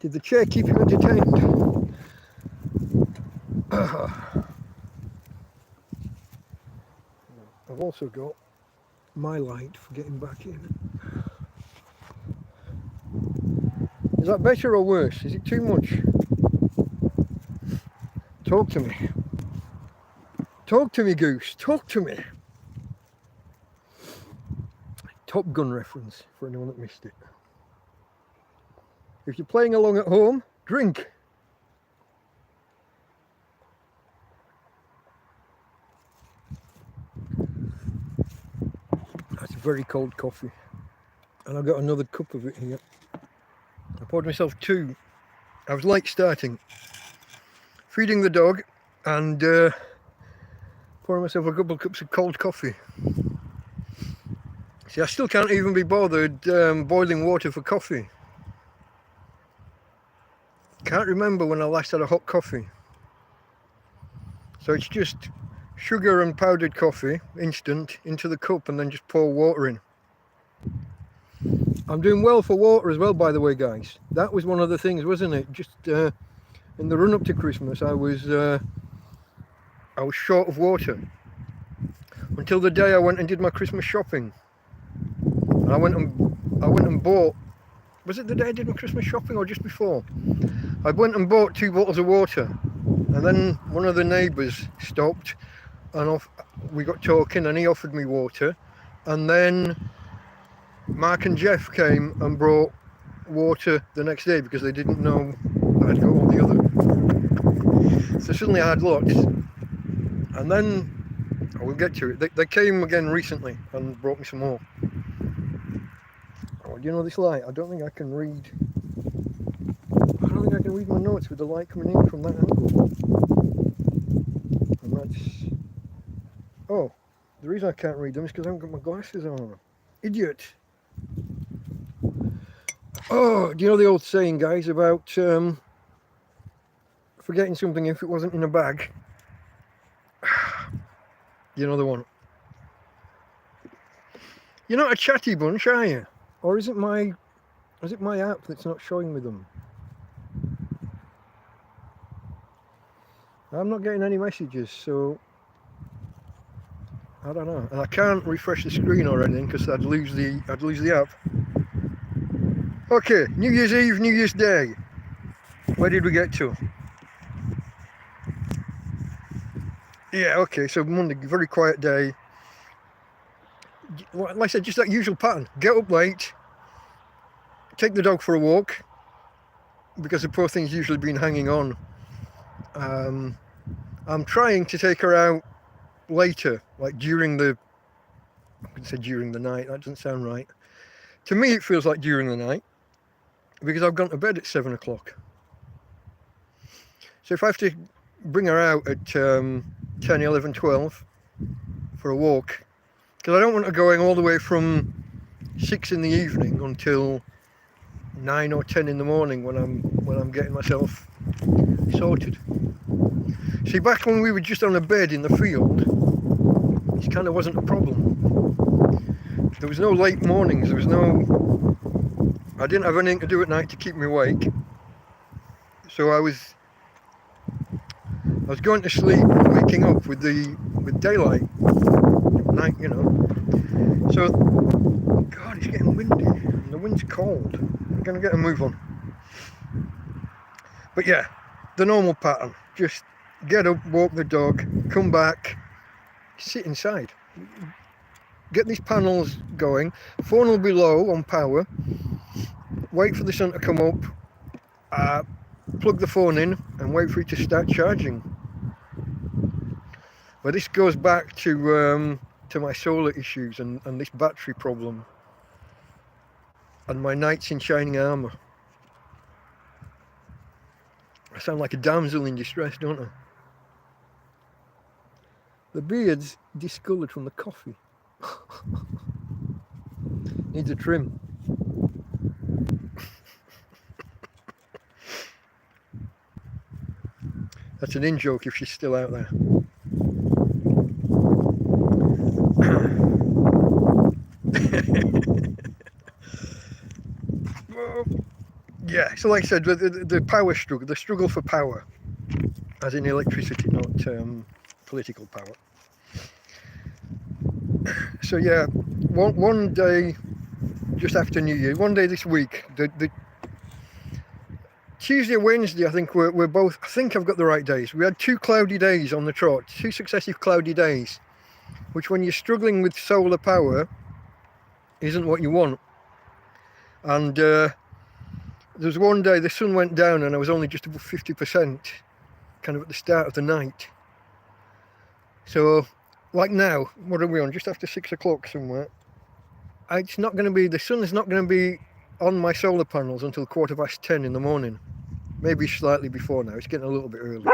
Did the chair keep you entertained? I've also got my light for getting back in. Is that better or worse? Is it too much? Talk to me. Talk to me, Goose. Talk to me. Top Gun reference for anyone that missed it. If you're playing along at home, drink. That's very cold coffee. And I've got another cup of it here. I poured myself two. I was late starting. Feeding the dog and pouring myself a couple of cups of cold coffee. See, I still can't even be bothered boiling water for coffee. Can't remember when I last had a hot coffee. So it's just sugar and powdered coffee, instant, into the cup and then just pour water in. I'm doing well for water as well, by the way, guys. That was one of the things, wasn't it? Just in the run up to Christmas, I was short of water. Until the day I went and did my Christmas shopping. And I went and bought, was it the day I did my Christmas shopping or just before? I went and bought 2 bottles of water, and then one of the neighbours stopped and we got talking and he offered me water, and then Mark and Jeff came and brought water the next day because they didn't know I'd got all the other. So suddenly I had lots, and then I will get to it. They came again recently and brought me some more. Oh, do you know this light? I don't think I can read. I don't think I can read my notes with the light coming in from that angle. And that's. Oh, the reason I can't read them is because I haven't got my glasses on. Idiot. Oh, do you know the old saying, guys, about forgetting something if it wasn't in a bag? You know the one. You're not a chatty bunch, are you? Or is it my app that's not showing me them? I'm not getting any messages, so I don't know. And I can't refresh the screen or anything because I'd lose the app. Okay, New Year's Eve, New Year's Day. Where did we get to? Yeah, okay, so Monday, very quiet day. Like I said, just that usual pattern. Get up late, take the dog for a walk, because the poor thing's usually been hanging on. I'm trying to take her out later, like during the, I'm going to say during the night, that doesn't sound right. To me it feels like during the night, because I've gone to bed at 7 o'clock. So if I have to bring her out at 10, 11, 12 for a walk, because I don't want her going all the way from 6 in the evening until 9 or 10 in the morning when I'm getting myself sorted. See, back when we were just on a bed in the field, this kind of wasn't a problem. There was no late mornings, I didn't have anything to do at night to keep me awake. So I was going to sleep, waking up with daylight at night, you know. So, God, it's getting windy and the wind's cold. I'm gonna get a move on. But yeah, the normal pattern. Just get up, walk the dog, come back, sit inside. Get these panels going. Phone will be low on power. Wait for the sun to come up. Plug the phone in and wait for it to start charging. But this goes back to my solar issues and this battery problem and my knights in shining armour. I sound like a damsel in distress, don't I? The beard's discoloured from the coffee. Needs a trim. That's an in-joke if she's still out there. Yeah, so like I said, the power struggle, the struggle for power, as in electricity, not political power. So yeah, one day just after New Year, one day this week, the Tuesday or Wednesday, I think we're both, I think I've got the right days. We had 2 cloudy days on the trot, 2 successive cloudy days, which when you're struggling with solar power isn't what you want. And there was one day the sun went down and I was only just above 50%, kind of at the start of the night. So like now, what are we on? Just after 6 o'clock somewhere. It's not going to be, the sun is not going to be on my solar panels until 10:15 in the morning. Maybe slightly before now, it's getting a little bit early.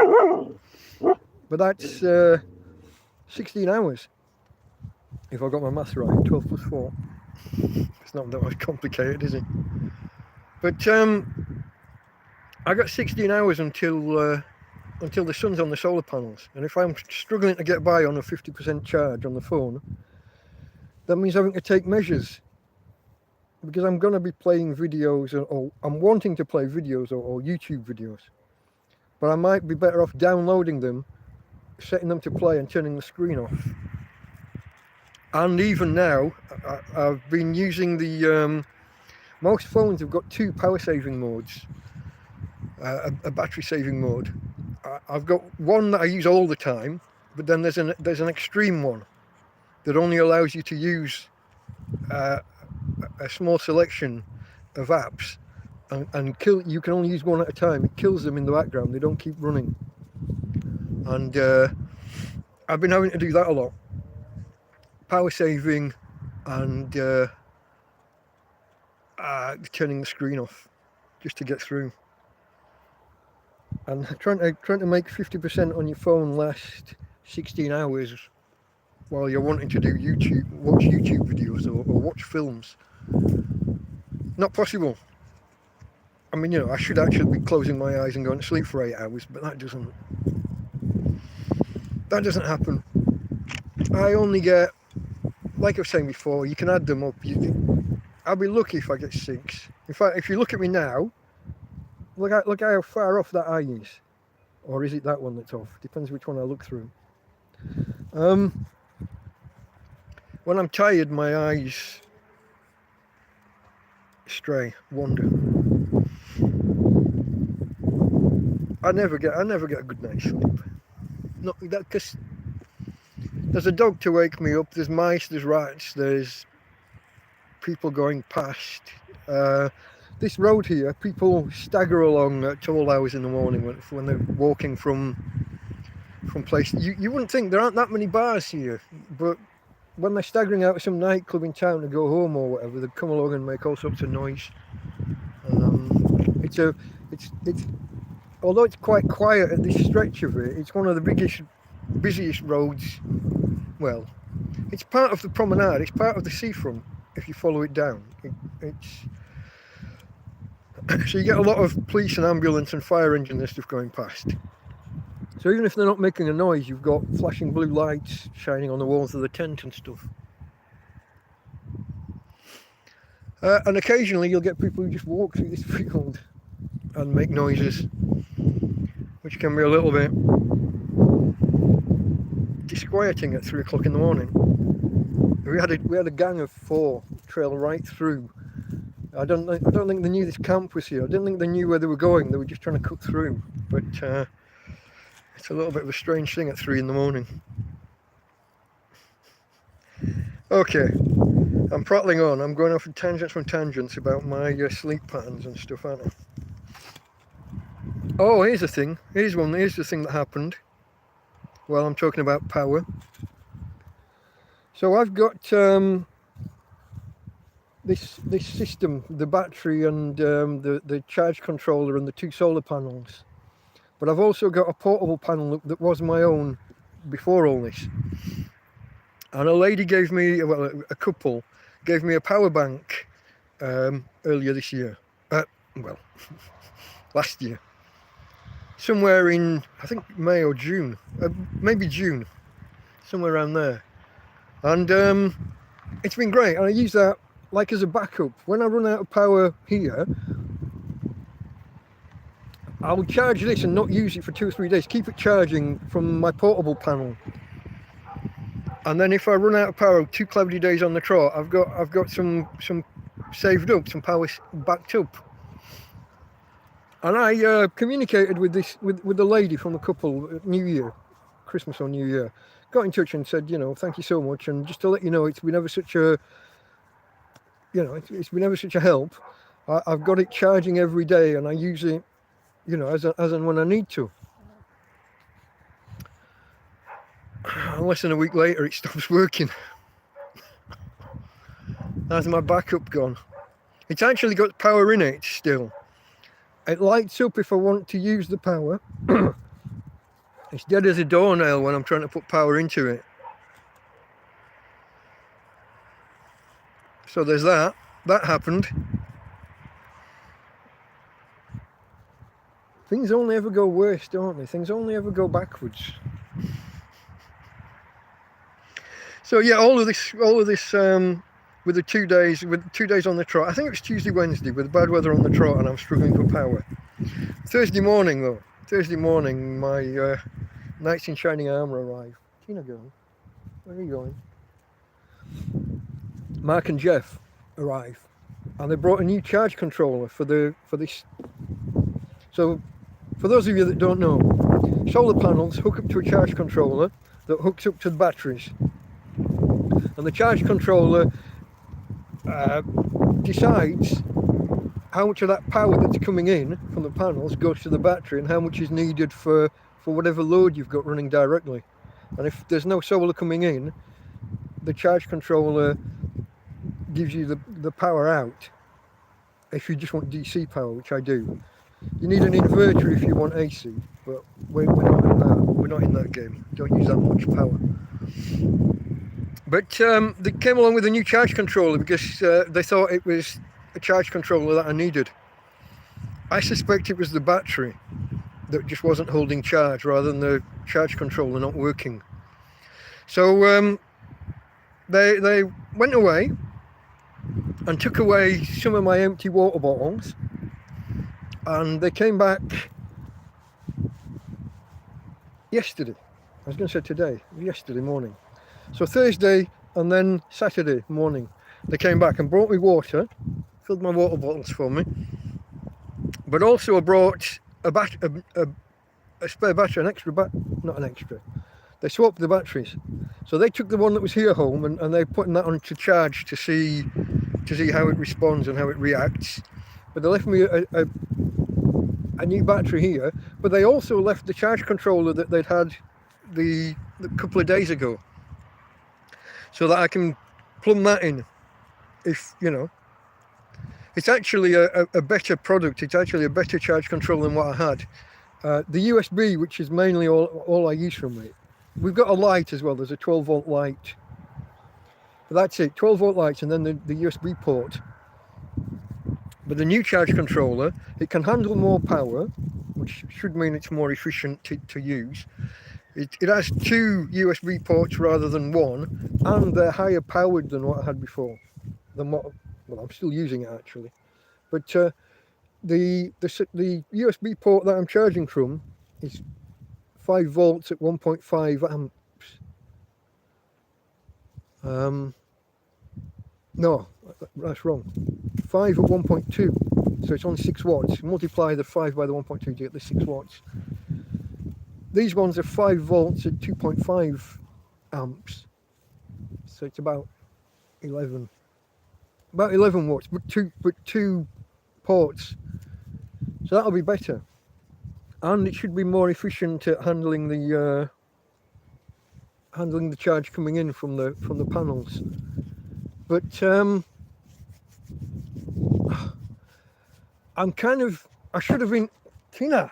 But that's 16 hours, if I got my maths right, 12 plus 4. It's not that much complicated, is it? But I got 16 hours until the sun's on the solar panels. And if I'm struggling to get by on a 50% charge on the phone, that means having to take measures. Because I'm going to be playing videos, or I'm wanting to play videos or YouTube videos. But I might be better off downloading them, setting them to play and turning the screen off. And even now, I've been using the, most phones have got 2 power saving modes, a battery saving mode. I've got one that I use all the time, but then there's an extreme one that only allows you to use a small selection of apps and you can only use one at a time. It kills them in the background, they don't keep running. And I've been having to do that a lot. Power saving and turning the screen off just to get through. And trying to make 50% on your phone last 16 hours while you're wanting to do watch YouTube videos or watch films. Not possible. I mean, you know, I should actually be closing my eyes and going to sleep for 8 hours, but that doesn't happen. I only get, like I was saying before, you can add them up. I'll be lucky if I get 6. In fact, if you look at me now, look how far off that eye is. Or is it that one that's off? Depends which one I look through. When I'm tired, my eyes stray, wander. I never get a good night's sleep. Not that, because there's a dog to wake me up. There's mice. There's rats. There's people going past. This road here, people stagger along at all hours in the morning when they're walking from places. You wouldn't think there aren't that many bars here, but when they're staggering out of some nightclub in town to go home or whatever, they come along and make all sorts of noise. It's although it's quite quiet at this stretch of it, it's one of the busiest roads. Well, it's part of the promenade. It's part of the seafront. If you follow it down, so you get a lot of police and ambulance and fire engine and stuff going past. So even if they're not making a noise, you've got flashing blue lights shining on the walls of the tent and stuff. And occasionally you'll get people who just walk through this field and make noises, which can be a little bit disquieting at 3 o'clock in the morning. We had a gang of 4 trail right through. I don't think they knew this camp was here. I didn't think they knew where they were going. They were just trying to cut through. But it's a little bit of a strange thing at 3 in the morning. Okay, I'm prattling on. I'm going off on tangents about my sleep patterns and stuff, aren't I? Oh, here's the thing. Here's the thing that happened while I'm talking about power. So I've got this system, the battery and the charge controller and the 2 solar panels. But I've also got a portable panel that was my own before all this. And a lady gave me, well, a couple gave me a power bank earlier this year. Well, last year. Somewhere in, I think, May or June. Maybe June. Somewhere around there. And it's been great. And I use that like as a backup. When I run out of power here, I will charge this and not use it for 2 or 3 days. Keep it charging from my portable panel. And then if I run out of power 2 cloudy days on the trot, I've got some saved up, some power backed up. And I communicated with the lady from the couple at New Year, Christmas or New Year. Got in touch and said, you know, thank you so much, and just to let you know, it's been ever such a, you know, it's been ever such a help. I've got it charging every day, and I use it, you know, as and when I need to. And less than a week later, it stops working. That's my backup gone. It's actually got power in it still. It lights up if I want to use the power. It's dead as a doornail when I'm trying to put power into it. So there's that. That happened. Things only ever go worse, don't they? Things only ever go backwards. So yeah, all of this with the 2 days, with 2 days on the trot. I think it was Tuesday, Wednesday, with bad weather on the trot, and I'm struggling for power. Thursday morning, my knights in shining armour arrived. Tina going? Where are you going? Mark and Jeff arrived, and they brought a new charge controller for this. So, for those of you that don't know, solar panels hook up to a charge controller that hooks up to the batteries, and the charge controller decides how much of that power that's coming in from the panels goes to the battery and how much is needed for whatever load you've got running directly. And if there's no solar coming in, the charge controller gives you the power out if you just want DC power, which I do. You need an inverter if you want AC, but we're not in that. We're not in that game. Don't use that much power. But they came along with a new charge controller because they thought it was a charge controller that I needed. I suspect it was the battery that just wasn't holding charge rather than the charge controller not working. So they went away and took away some of my empty water bottles, and they came back yesterday. I was going to say today, yesterday morning. So Thursday and then Saturday morning, they came back and brought me water, filled my water bottles for me, but also brought a spare battery, not an extra. They swapped the batteries. So they took the one that was here home and they're putting that on to charge to see how it responds and how it reacts. But they left me a new battery here, but they also left the charge controller that they'd had the couple of days ago, so that I can plumb that in. If you know, it's actually a better product. It's actually a better charge controller than what I had. The USB, which is mainly all I use from it. We've got a light as well. There's a 12-volt light. But that's it, 12-volt lights, and then the USB port. But the new charge controller, it can handle more power, which should mean it's more efficient to use. It has 2 USB ports rather than 1, and they're higher powered than what I had before. Well, I'm still using it actually. But the USB port that I'm charging from is 5 volts at 1.5 amps. No, that's wrong. 5 at 1.2, so it's on 6 watts. Multiply the 5 by the 1.2 to get the 6 watts. These ones are 5 volts at 2.5 amps, so it's about 11 watts, but two ports. So that'll be better, and it should be more efficient at handling the charge coming in from the panels. But I should have been, Tina,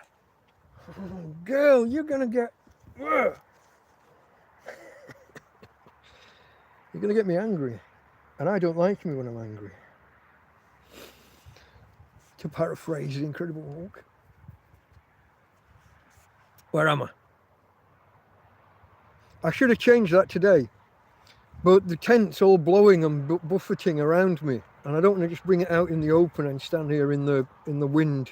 girl, you're gonna get you're gonna get me angry, and I don't like me when I'm angry. To paraphrase The Incredible Hulk. Where am I? I should have changed that today, but the tent's all blowing and buffeting around me, and I don't want to just bring it out in the open and stand here in the wind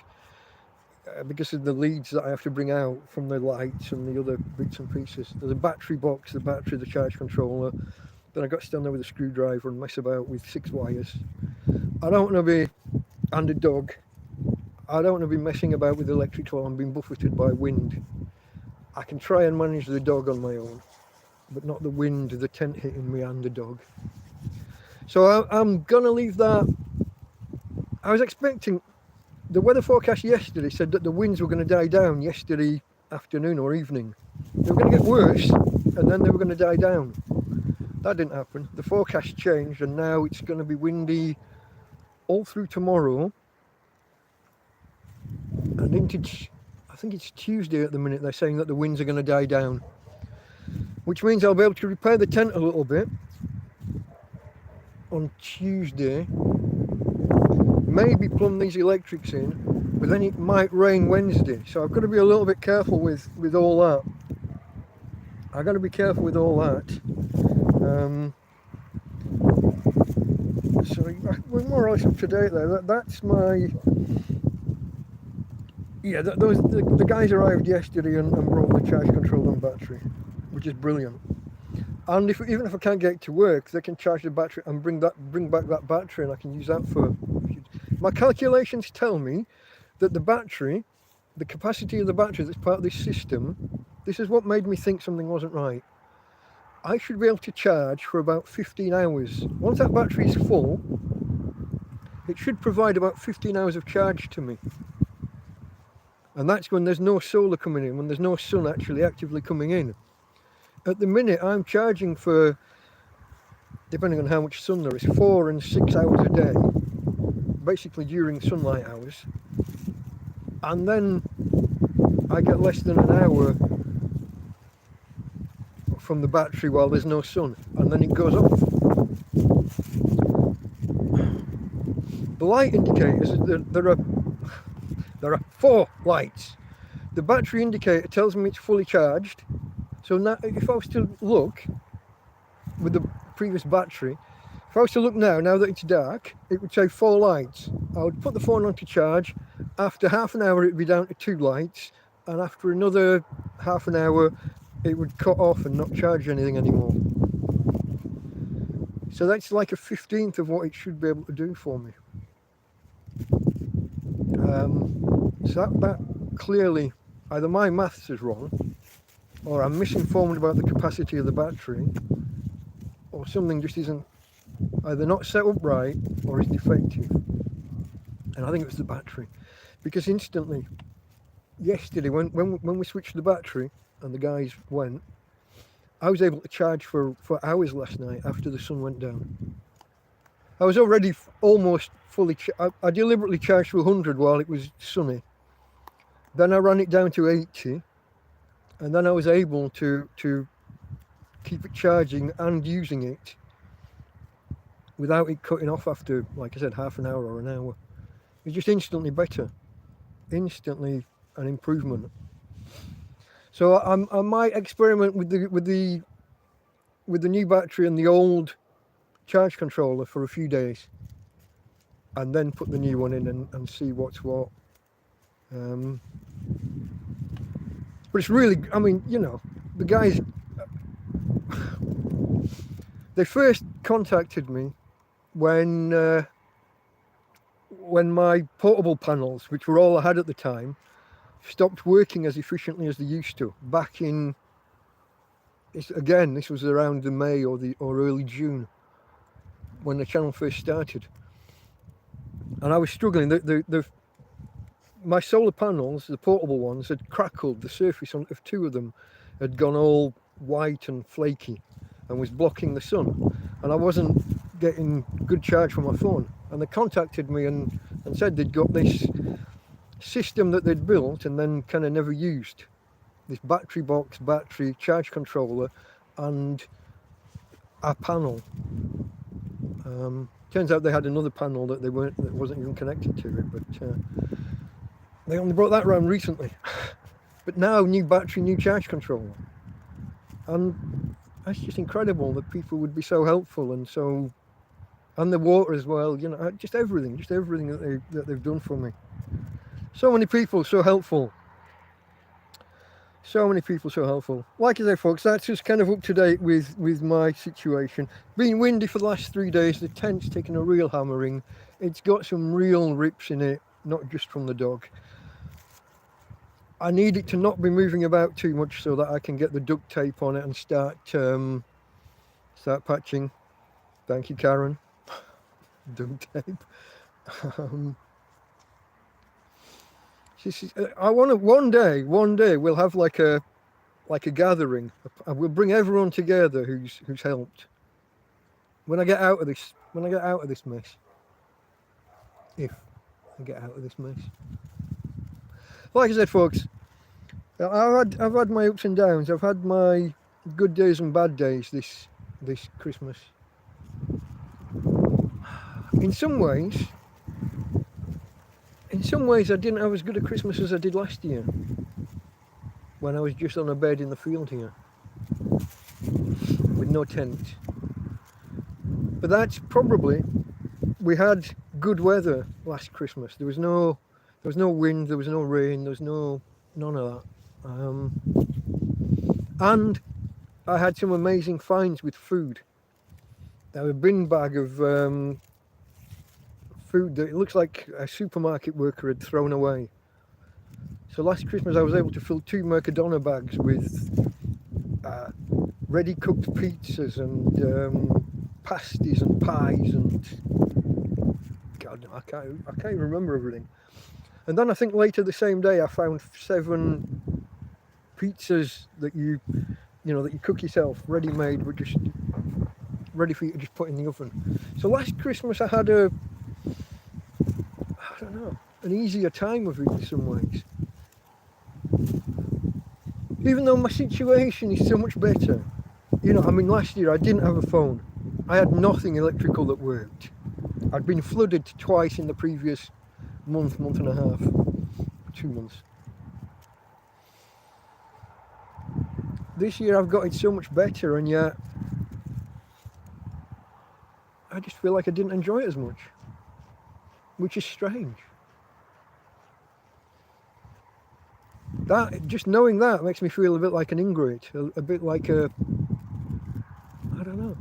because of the leads that I have to bring out from the lights and the other bits and pieces. There's a battery box, the battery, the charge controller. Then I got to stand there with a screwdriver and mess about with 6 wires. I don't want to be, and a dog, I don't want to be messing about with electrics while I'm being buffeted by wind. I can try and manage the dog on my own, but not the wind, the tent hitting me and the dog. So I'm gonna leave that. I was expecting, the weather forecast yesterday said that the winds were going to die down yesterday afternoon or evening. They were going to get worse and then they were going to die down. That didn't happen. The forecast changed and now it's going to be windy all through tomorrow and into, I think it's Tuesday at the minute. They're saying that the winds are going to die down, which means I'll be able to repair the tent a little bit on Tuesday, maybe plumb these electrics in, but then it might rain Wednesday, so I've got to be a little bit careful with all that. I've got to be careful with all that. So we're more or less up to date there. That's my, yeah, the guys arrived yesterday and brought the charge control and battery, which is brilliant. And even if I can't get it to work, they can charge the battery and bring back that battery, and I can use that for. My calculations tell me that the battery, the capacity of the battery that's part of this system, this is what made me think something wasn't right. I should be able to charge for about 15 hours. Once that battery is full, it should provide about 15 hours of charge to me. And that's when there's no solar coming in, when there's no sun actually actively coming in. At the minute, I'm charging for, depending on how much sun there is, 4 and 6 hours a day, basically during sunlight hours. And then I get less than an hour from the battery while there's no sun, and then it goes off. The light indicators, there are 4 lights. The battery indicator tells me it's fully charged. So now, if I was to look with the previous battery, if I was to look now that it's dark, it would say 4 lights. I would put the phone on to charge. After half an hour, it'd be down to 2 lights. and after another half an hour it would cut off and not charge anything anymore. So that's like a 15th of what it should be able to do for me. So that clearly, either my maths is wrong, or I'm misinformed about the capacity of the battery, or something just isn't either not set up right or is defective. And I think it was the battery, because instantly, yesterday when we switched the battery and the guys went, I was able to charge for hours last night after the sun went down. I was already almost fully, I deliberately charged to 100 while it was sunny. Then I ran it down to 80, and then I was able to keep it charging and using it without it cutting off after, like I said, half an hour or an hour. It was just instantly better, instantly an improvement. So I might experiment with the new battery and the old charge controller for a few days, and then put the new one in and see what's what. But it's really, I mean, you know, the guys, they first contacted me when my portable panels, which were all I had at the time, stopped working as efficiently as they used to. Back in, this was around the May or early June when the channel first started, and I was struggling. My solar panels, the portable ones, had crackled. The surface of two of them had gone all white and flaky and was blocking the sun, and I wasn't getting good charge from my phone. And they contacted me and said they'd got this system that they'd built and then kind of never used, this battery box, battery charge controller, and a panel. Turns out they had another panel that wasn't even connected to it, but they only brought that around recently. But now, new battery, new charge controller, and that's just incredible that people would be so helpful, and the water as well. You know, just everything that they've done for me. So many people so helpful. So many people so helpful. Like I say, folks, that's just kind of up to date with my situation. Been windy for the last 3 days. The tent's taken a real hammering. It's got some real rips in it, not just from the dog. I need it to not be moving about too much so that I can get the duct tape on it and start patching. Thank you, Karen. Duct tape. I want to one day we'll have like a gathering. We'll bring everyone together who's helped. When I get out of this mess, if I get out of this mess. Like I said, folks, I've had my ups and downs. I've had my good days and bad days this Christmas. In some ways, I didn't have as good a Christmas as I did last year, when I was just on a bed in the field here, with no tent. But that's probably, we had good weather last Christmas. There was no wind, there was no rain, there was none of that. And I had some amazing finds with food. I have a bin bag of food that it looks like a supermarket worker had thrown away. So last Christmas I was able to fill 2 Mercadona bags with ready cooked pizzas and pasties and pies and God, I can't even remember everything. And then I think later the same day I found 7 pizzas that you cook yourself, ready made, but just ready for you to just put in the oven. So last Christmas I had an easier time of it in some ways. Even though my situation is so much better. You know, I mean, last year I didn't have a phone. I had nothing electrical that worked. I'd been flooded twice in the previous month and a half, 2 months. This year I've got it so much better, and yet I just feel like I didn't enjoy it as much, which is strange. That, just knowing that makes me feel a bit like an ingrate, a bit like a, I don't know,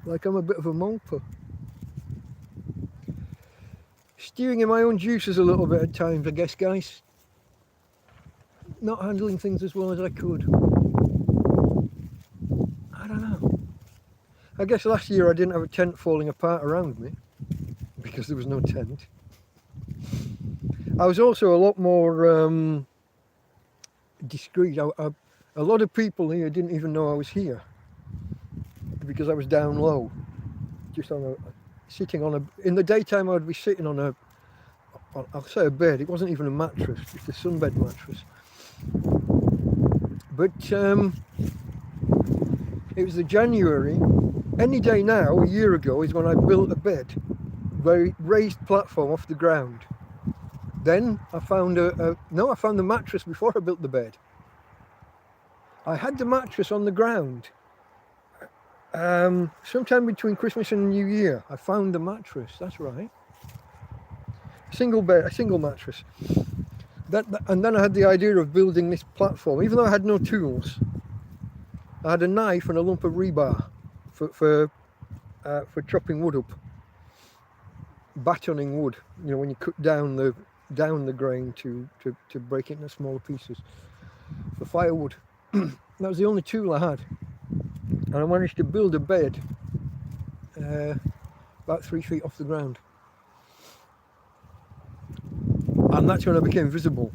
like I'm a bit of a moper. Stewing in my own juices a little bit at times, I guess, guys. Not handling things as well as I could. I don't know. I guess last year I didn't have a tent falling apart around me because there was no tent. I was also a lot more discreet. A lot of people here didn't even know I was here because I was down low, just on a, sitting on a, in the daytime I would be sitting on a, I'll say a bed, it wasn't even a mattress, just a sunbed mattress. But it was the January. Any day now, a year ago, is when I built a bed, very raised platform off the ground. Then I found I found the mattress before I built the bed. I had the mattress on the ground. Sometime between Christmas and New Year, I found the mattress. That's right. Single bed, a single mattress. And then I had the idea of building this platform, even though I had no tools. I had a knife and a lump of rebar for chopping wood up, battoning wood. You know, when you cut down the grain to break it into smaller pieces for firewood. That was the only tool I had, and I managed to build a bed about 3 feet off the ground, and that's when I became visible.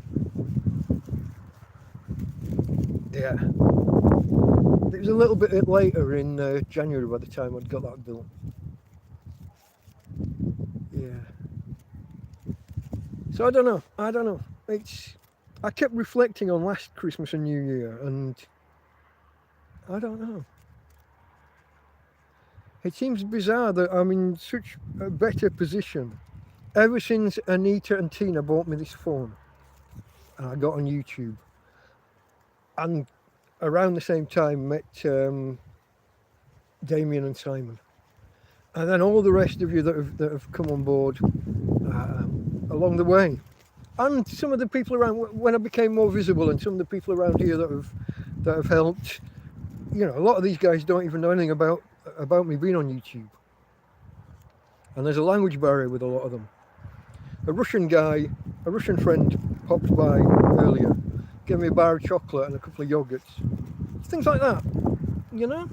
Yeah, it was a little bit later in January by the time I'd got that built. Yeah. So I don't know. I kept reflecting on last Christmas and New Year, and I don't know. It seems bizarre that I'm in such a better position ever since Anita and Tina bought me this phone and I got on YouTube. And around the same time met Damien and Simon. And then all the rest of you that have come on board along the way. And some of the people around, when I became more visible, and some of the people around here that have helped. You know, a lot of these guys don't even know anything about me being on YouTube. And there's a language barrier with a lot of them. A Russian friend popped by earlier, gave me a bar of chocolate and a couple of yogurts. Things like that, you know?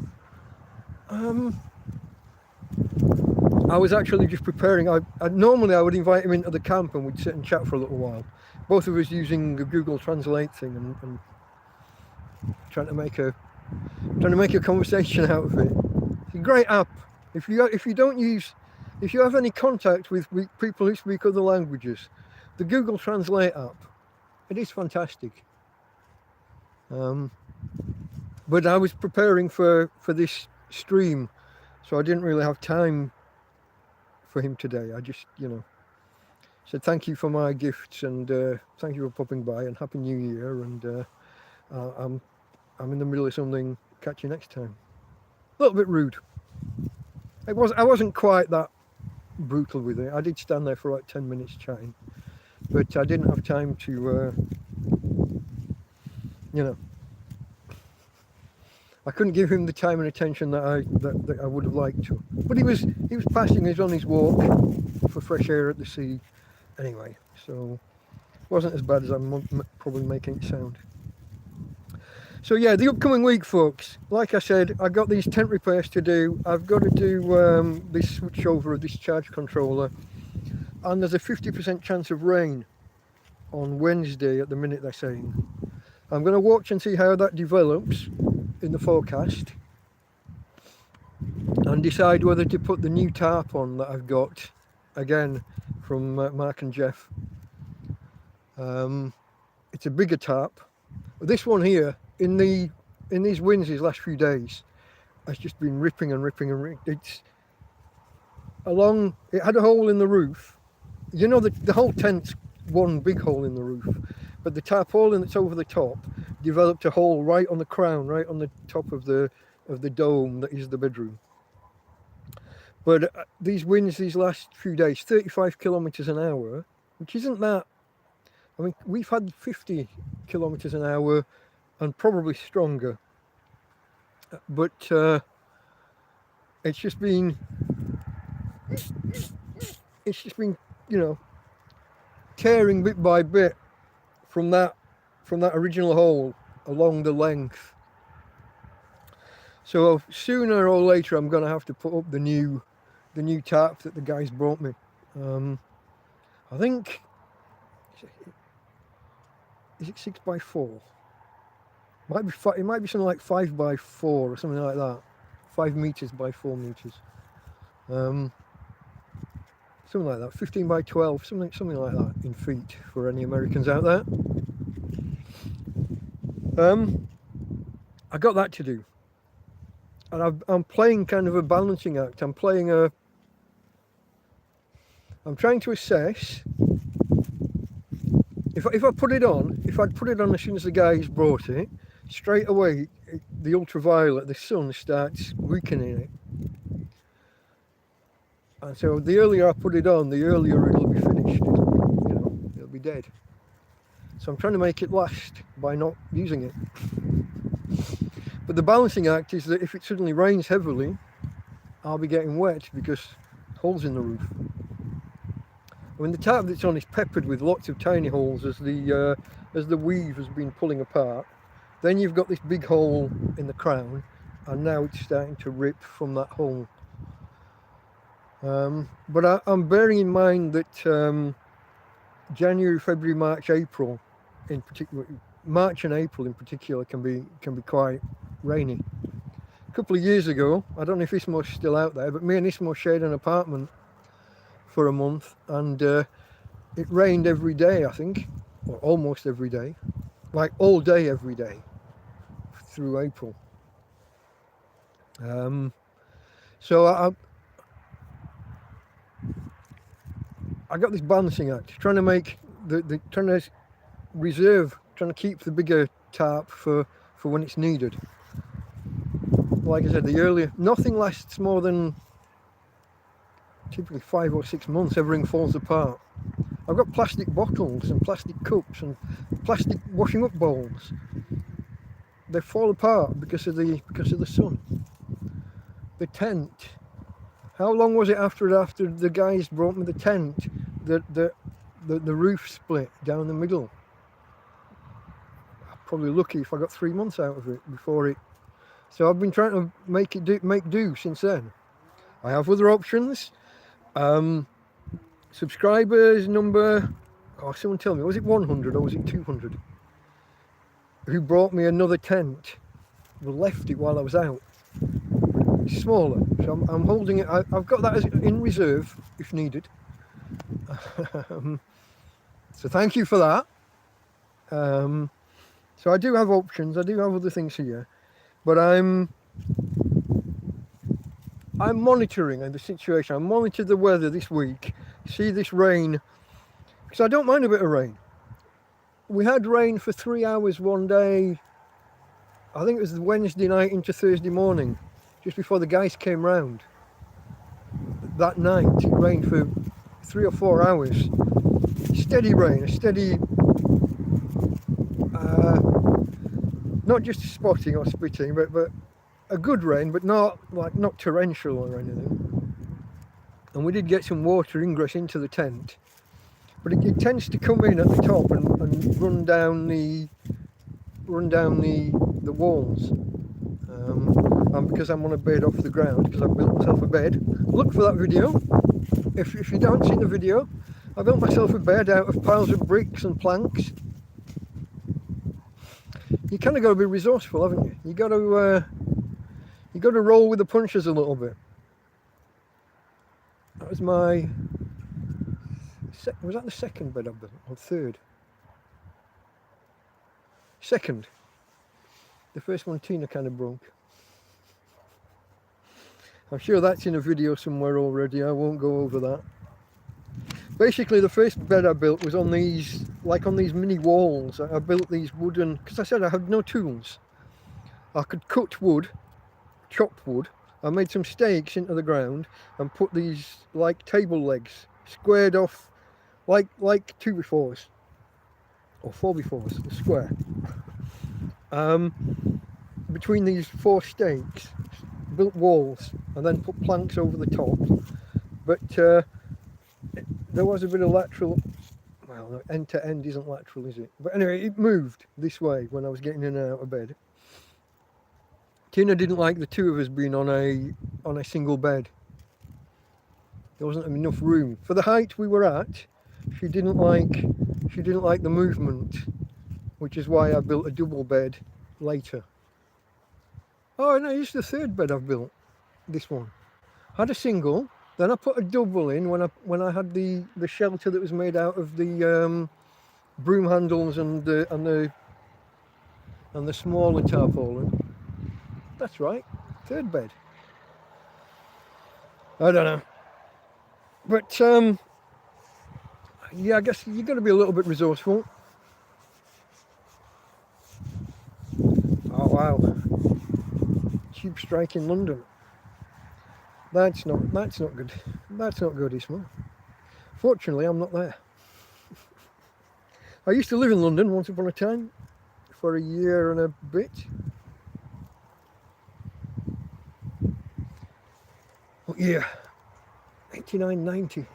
I was actually just preparing. Normally I would invite him into the camp and we'd sit and chat for a little while. Both of us using the Google Translate thing and trying to make a conversation out of it. It's a great app. If you have any contact with people who speak other languages, the Google Translate app, it is fantastic. But I was preparing for this stream, so I didn't really have time for him today. I just, said thank you for my gifts and thank you for popping by and Happy New Year, and I'm in the middle of something. Catch you next time. A little bit rude. I wasn't quite that brutal with it. I did stand there for like 10 minutes chatting, but I didn't have time to, I couldn't give him the time and attention that I would have liked to. But he was passing. He was on his walk for fresh air at the sea. Anyway, so it wasn't as bad as I'm probably making it sound. So yeah, the upcoming week, folks, like I said, I got these tent repairs to do. I've got to do this switch over of this charge controller, and there's a 50% chance of rain on Wednesday at the minute, they're saying. I'm going to watch and see how that develops in the forecast and decide whether to put the new tarp on that I've got, again, from Mark and Jeff. It's a bigger tarp. This one here, in these winds these last few days, has just been ripping and ripping and ripping. It had a hole in the roof. You know, the whole tent's one big hole in the roof, but the tarpaulin that's over the top developed a hole right on the crown, right on the top of the dome that is the bedroom. But these winds these last few days, 35 kilometers an hour, which isn't that I mean, we've had 50 kilometers an hour and probably stronger, but it's just been, you know, tearing bit by bit from that original hole along the length. So sooner or later, I'm going to have to put up the new tarp that the guys brought me. I think, is it 6x4? It might be something like 5x4 or something like that. 5 meters by 4 meters. Something like that. 15x12, something like that in feet for any Americans out there. I got that to do, and I'm playing kind of a balancing act. I'm trying to assess if I put it on. If I'd put it on as soon as the guys brought it, straight away the ultraviolet, the sun starts weakening it, and so the earlier I put it on, the earlier it'll be finished. You know, it'll be dead. So I'm trying to make it last by not using it. But the balancing act is that if it suddenly rains heavily, I'll be getting wet because holes in the roof. I mean, the tarp that's on is peppered with lots of tiny holes as the weave has been pulling apart. Then you've got this big hole in the crown, and now it's starting to rip from that hole. But I'm bearing in mind that January, February, March, April, in particular, March and April in particular, can be quite rainy. A couple of years ago, I don't know if Ismo's still out there, but me and Ismo shared an apartment for a month, and it rained every day, I think, or almost every day, like all day every day through April. So I got this balancing act, trying to make trying to keep the bigger tarp for when it's needed. Like I said, nothing lasts more than typically 5 or 6 months. Everything falls apart. I've got plastic bottles and plastic cups and plastic washing up bowls. They fall apart because of the sun. The tent. How long was it after the guys brought me the tent that the roof split down the middle? I'm probably lucky if I got 3 months out of it before it. So I've been trying to make do since then. I have other options. Subscribers number, someone tell me, was it 100 or was it 200? Who brought me another tent? Well, left it while I was out. It's smaller, so I'm holding it. I've got that in reserve if needed. So thank you for that. So I do have options. I do have other things here, but I'm monitoring the situation. I monitored the weather this week. See this rain, because I don't mind a bit of rain. We had rain for 3 hours one day. I think it was Wednesday night into Thursday morning, just before the guys came round. That night it rained for 3 or 4 hours. Steady rain, a steady, not just spotting or spitting, but a good rain, but not torrential or anything. And we did get some water ingress into the tent, but it tends to come in at the top and run down the walls. And because I'm on a bed off the ground, because I've built myself a bed. Look for that video. If you don't see the video, I built myself a bed out of piles of bricks and planks. You kind of got to be resourceful, haven't you? You got to roll with the punches a little bit. That was was that the second bed I built, or third? Second. The first one Tina kind of broke. I'm sure that's in a video somewhere already. I won't go over that. Basically, the first bed I built was on these mini walls. I built these wooden, because I said I had no tools. I could cut wood, chop wood. I made some stakes into the ground and put these like table legs squared off like 2x4s. or 4x4s, the square. Between these 4 stakes, built walls and then put planks over the top. But there was a bit of lateral, well, no, end to end isn't lateral, is it? But anyway, it moved this way when I was getting in and out of bed. Tina didn't like the 2 of us being on a single bed. There wasn't enough room for the height we were at. She didn't like the movement, which is why I built a double bed later. Oh no, it's the 3rd bed I've built. This one. I had a single, then I put a double in when I had the shelter that was made out of the broom handles and the smaller tarpaulin. That's right, 3rd bed. I don't know. But yeah, I guess you've got to be a little bit resourceful. Oh wow. Tube strike in London. That's not good. That's not good, Ismail. Fortunately, I'm not there. I used to live in London once upon a time for a year and a bit. What year? 89, 90.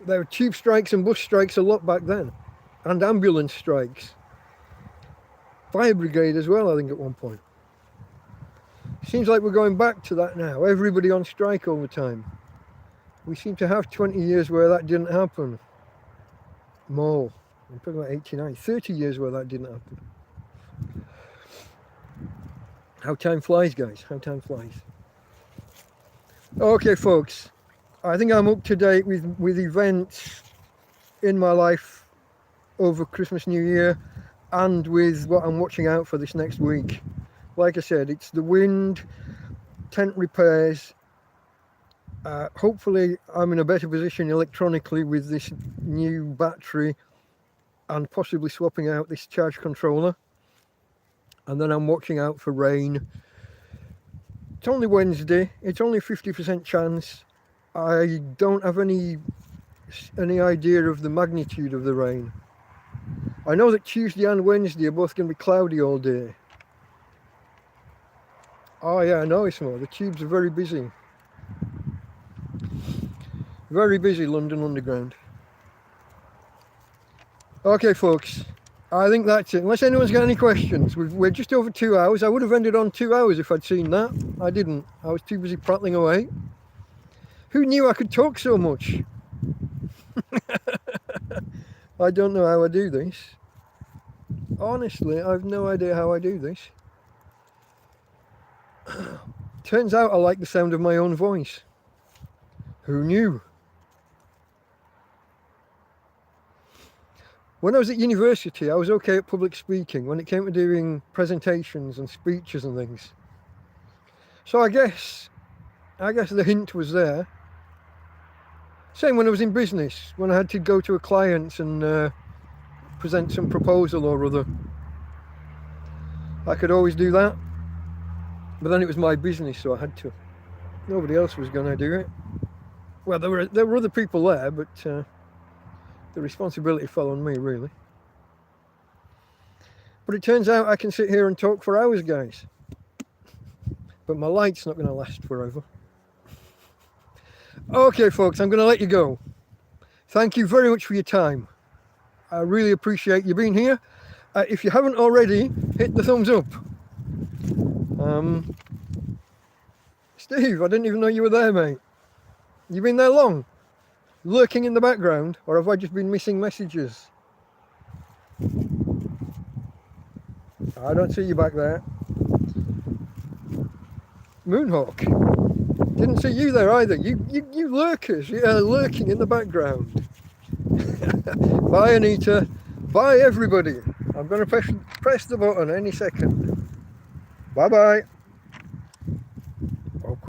There were tube strikes and bus strikes a lot back then, and ambulance strikes. Fire brigade as well, I think, at one point. Seems like we're going back to that now. Everybody on strike all the time. We seem to have 20 years where that didn't happen. More. I'm talking about 89. 30 years where that didn't happen. How time flies, guys. How time flies. Okay, folks. I think I'm up to date with events in my life over Christmas, New Year, and with what I'm watching out for this next week. Like I said, it's the wind, tent repairs. Hopefully I'm in a better position electronically with this new battery and possibly swapping out this charge controller. And then I'm watching out for rain. It's only Wednesday. It's only 50% chance. I don't have any idea of the magnitude of the rain. I know that Tuesday and Wednesday are both going to be cloudy all day. Oh yeah, I know, Ismail. The tubes are very busy. Very busy, London Underground. Okay, folks. I think that's it. Unless anyone's got any questions. We're just over 2 hours. I would have ended on 2 hours if I'd seen that. I didn't. I was too busy prattling away. Who knew I could talk so much? I don't know how I do this. Honestly, I've no idea how I do this. Turns out I like the sound of my own voice. Who knew? When I was at university, I was okay at public speaking when it came to doing presentations and speeches and things. So I guess the hint was there. Same when I was in business, when I had to go to a client and present some proposal or other. I could always do that. But then it was my business, so I had to. Nobody else was going to do it. Well, there were other people there, but the responsibility fell on me, really. But it turns out I can sit here and talk for hours, guys. But my light's not going to last forever. Okay, folks, I'm going to let you go. Thank you very much for your time. I really appreciate you being here. If you haven't already, hit the thumbs up. Steve, I didn't even know you were there, mate. You been there long? Lurking in the background, or have I just been missing messages? I don't see you back there. Moonhawk. Didn't see you there either. You lurkers, yeah, lurking in the background. Bye, Anita. Bye, everybody. I'm going to press the button any second. Bye-bye.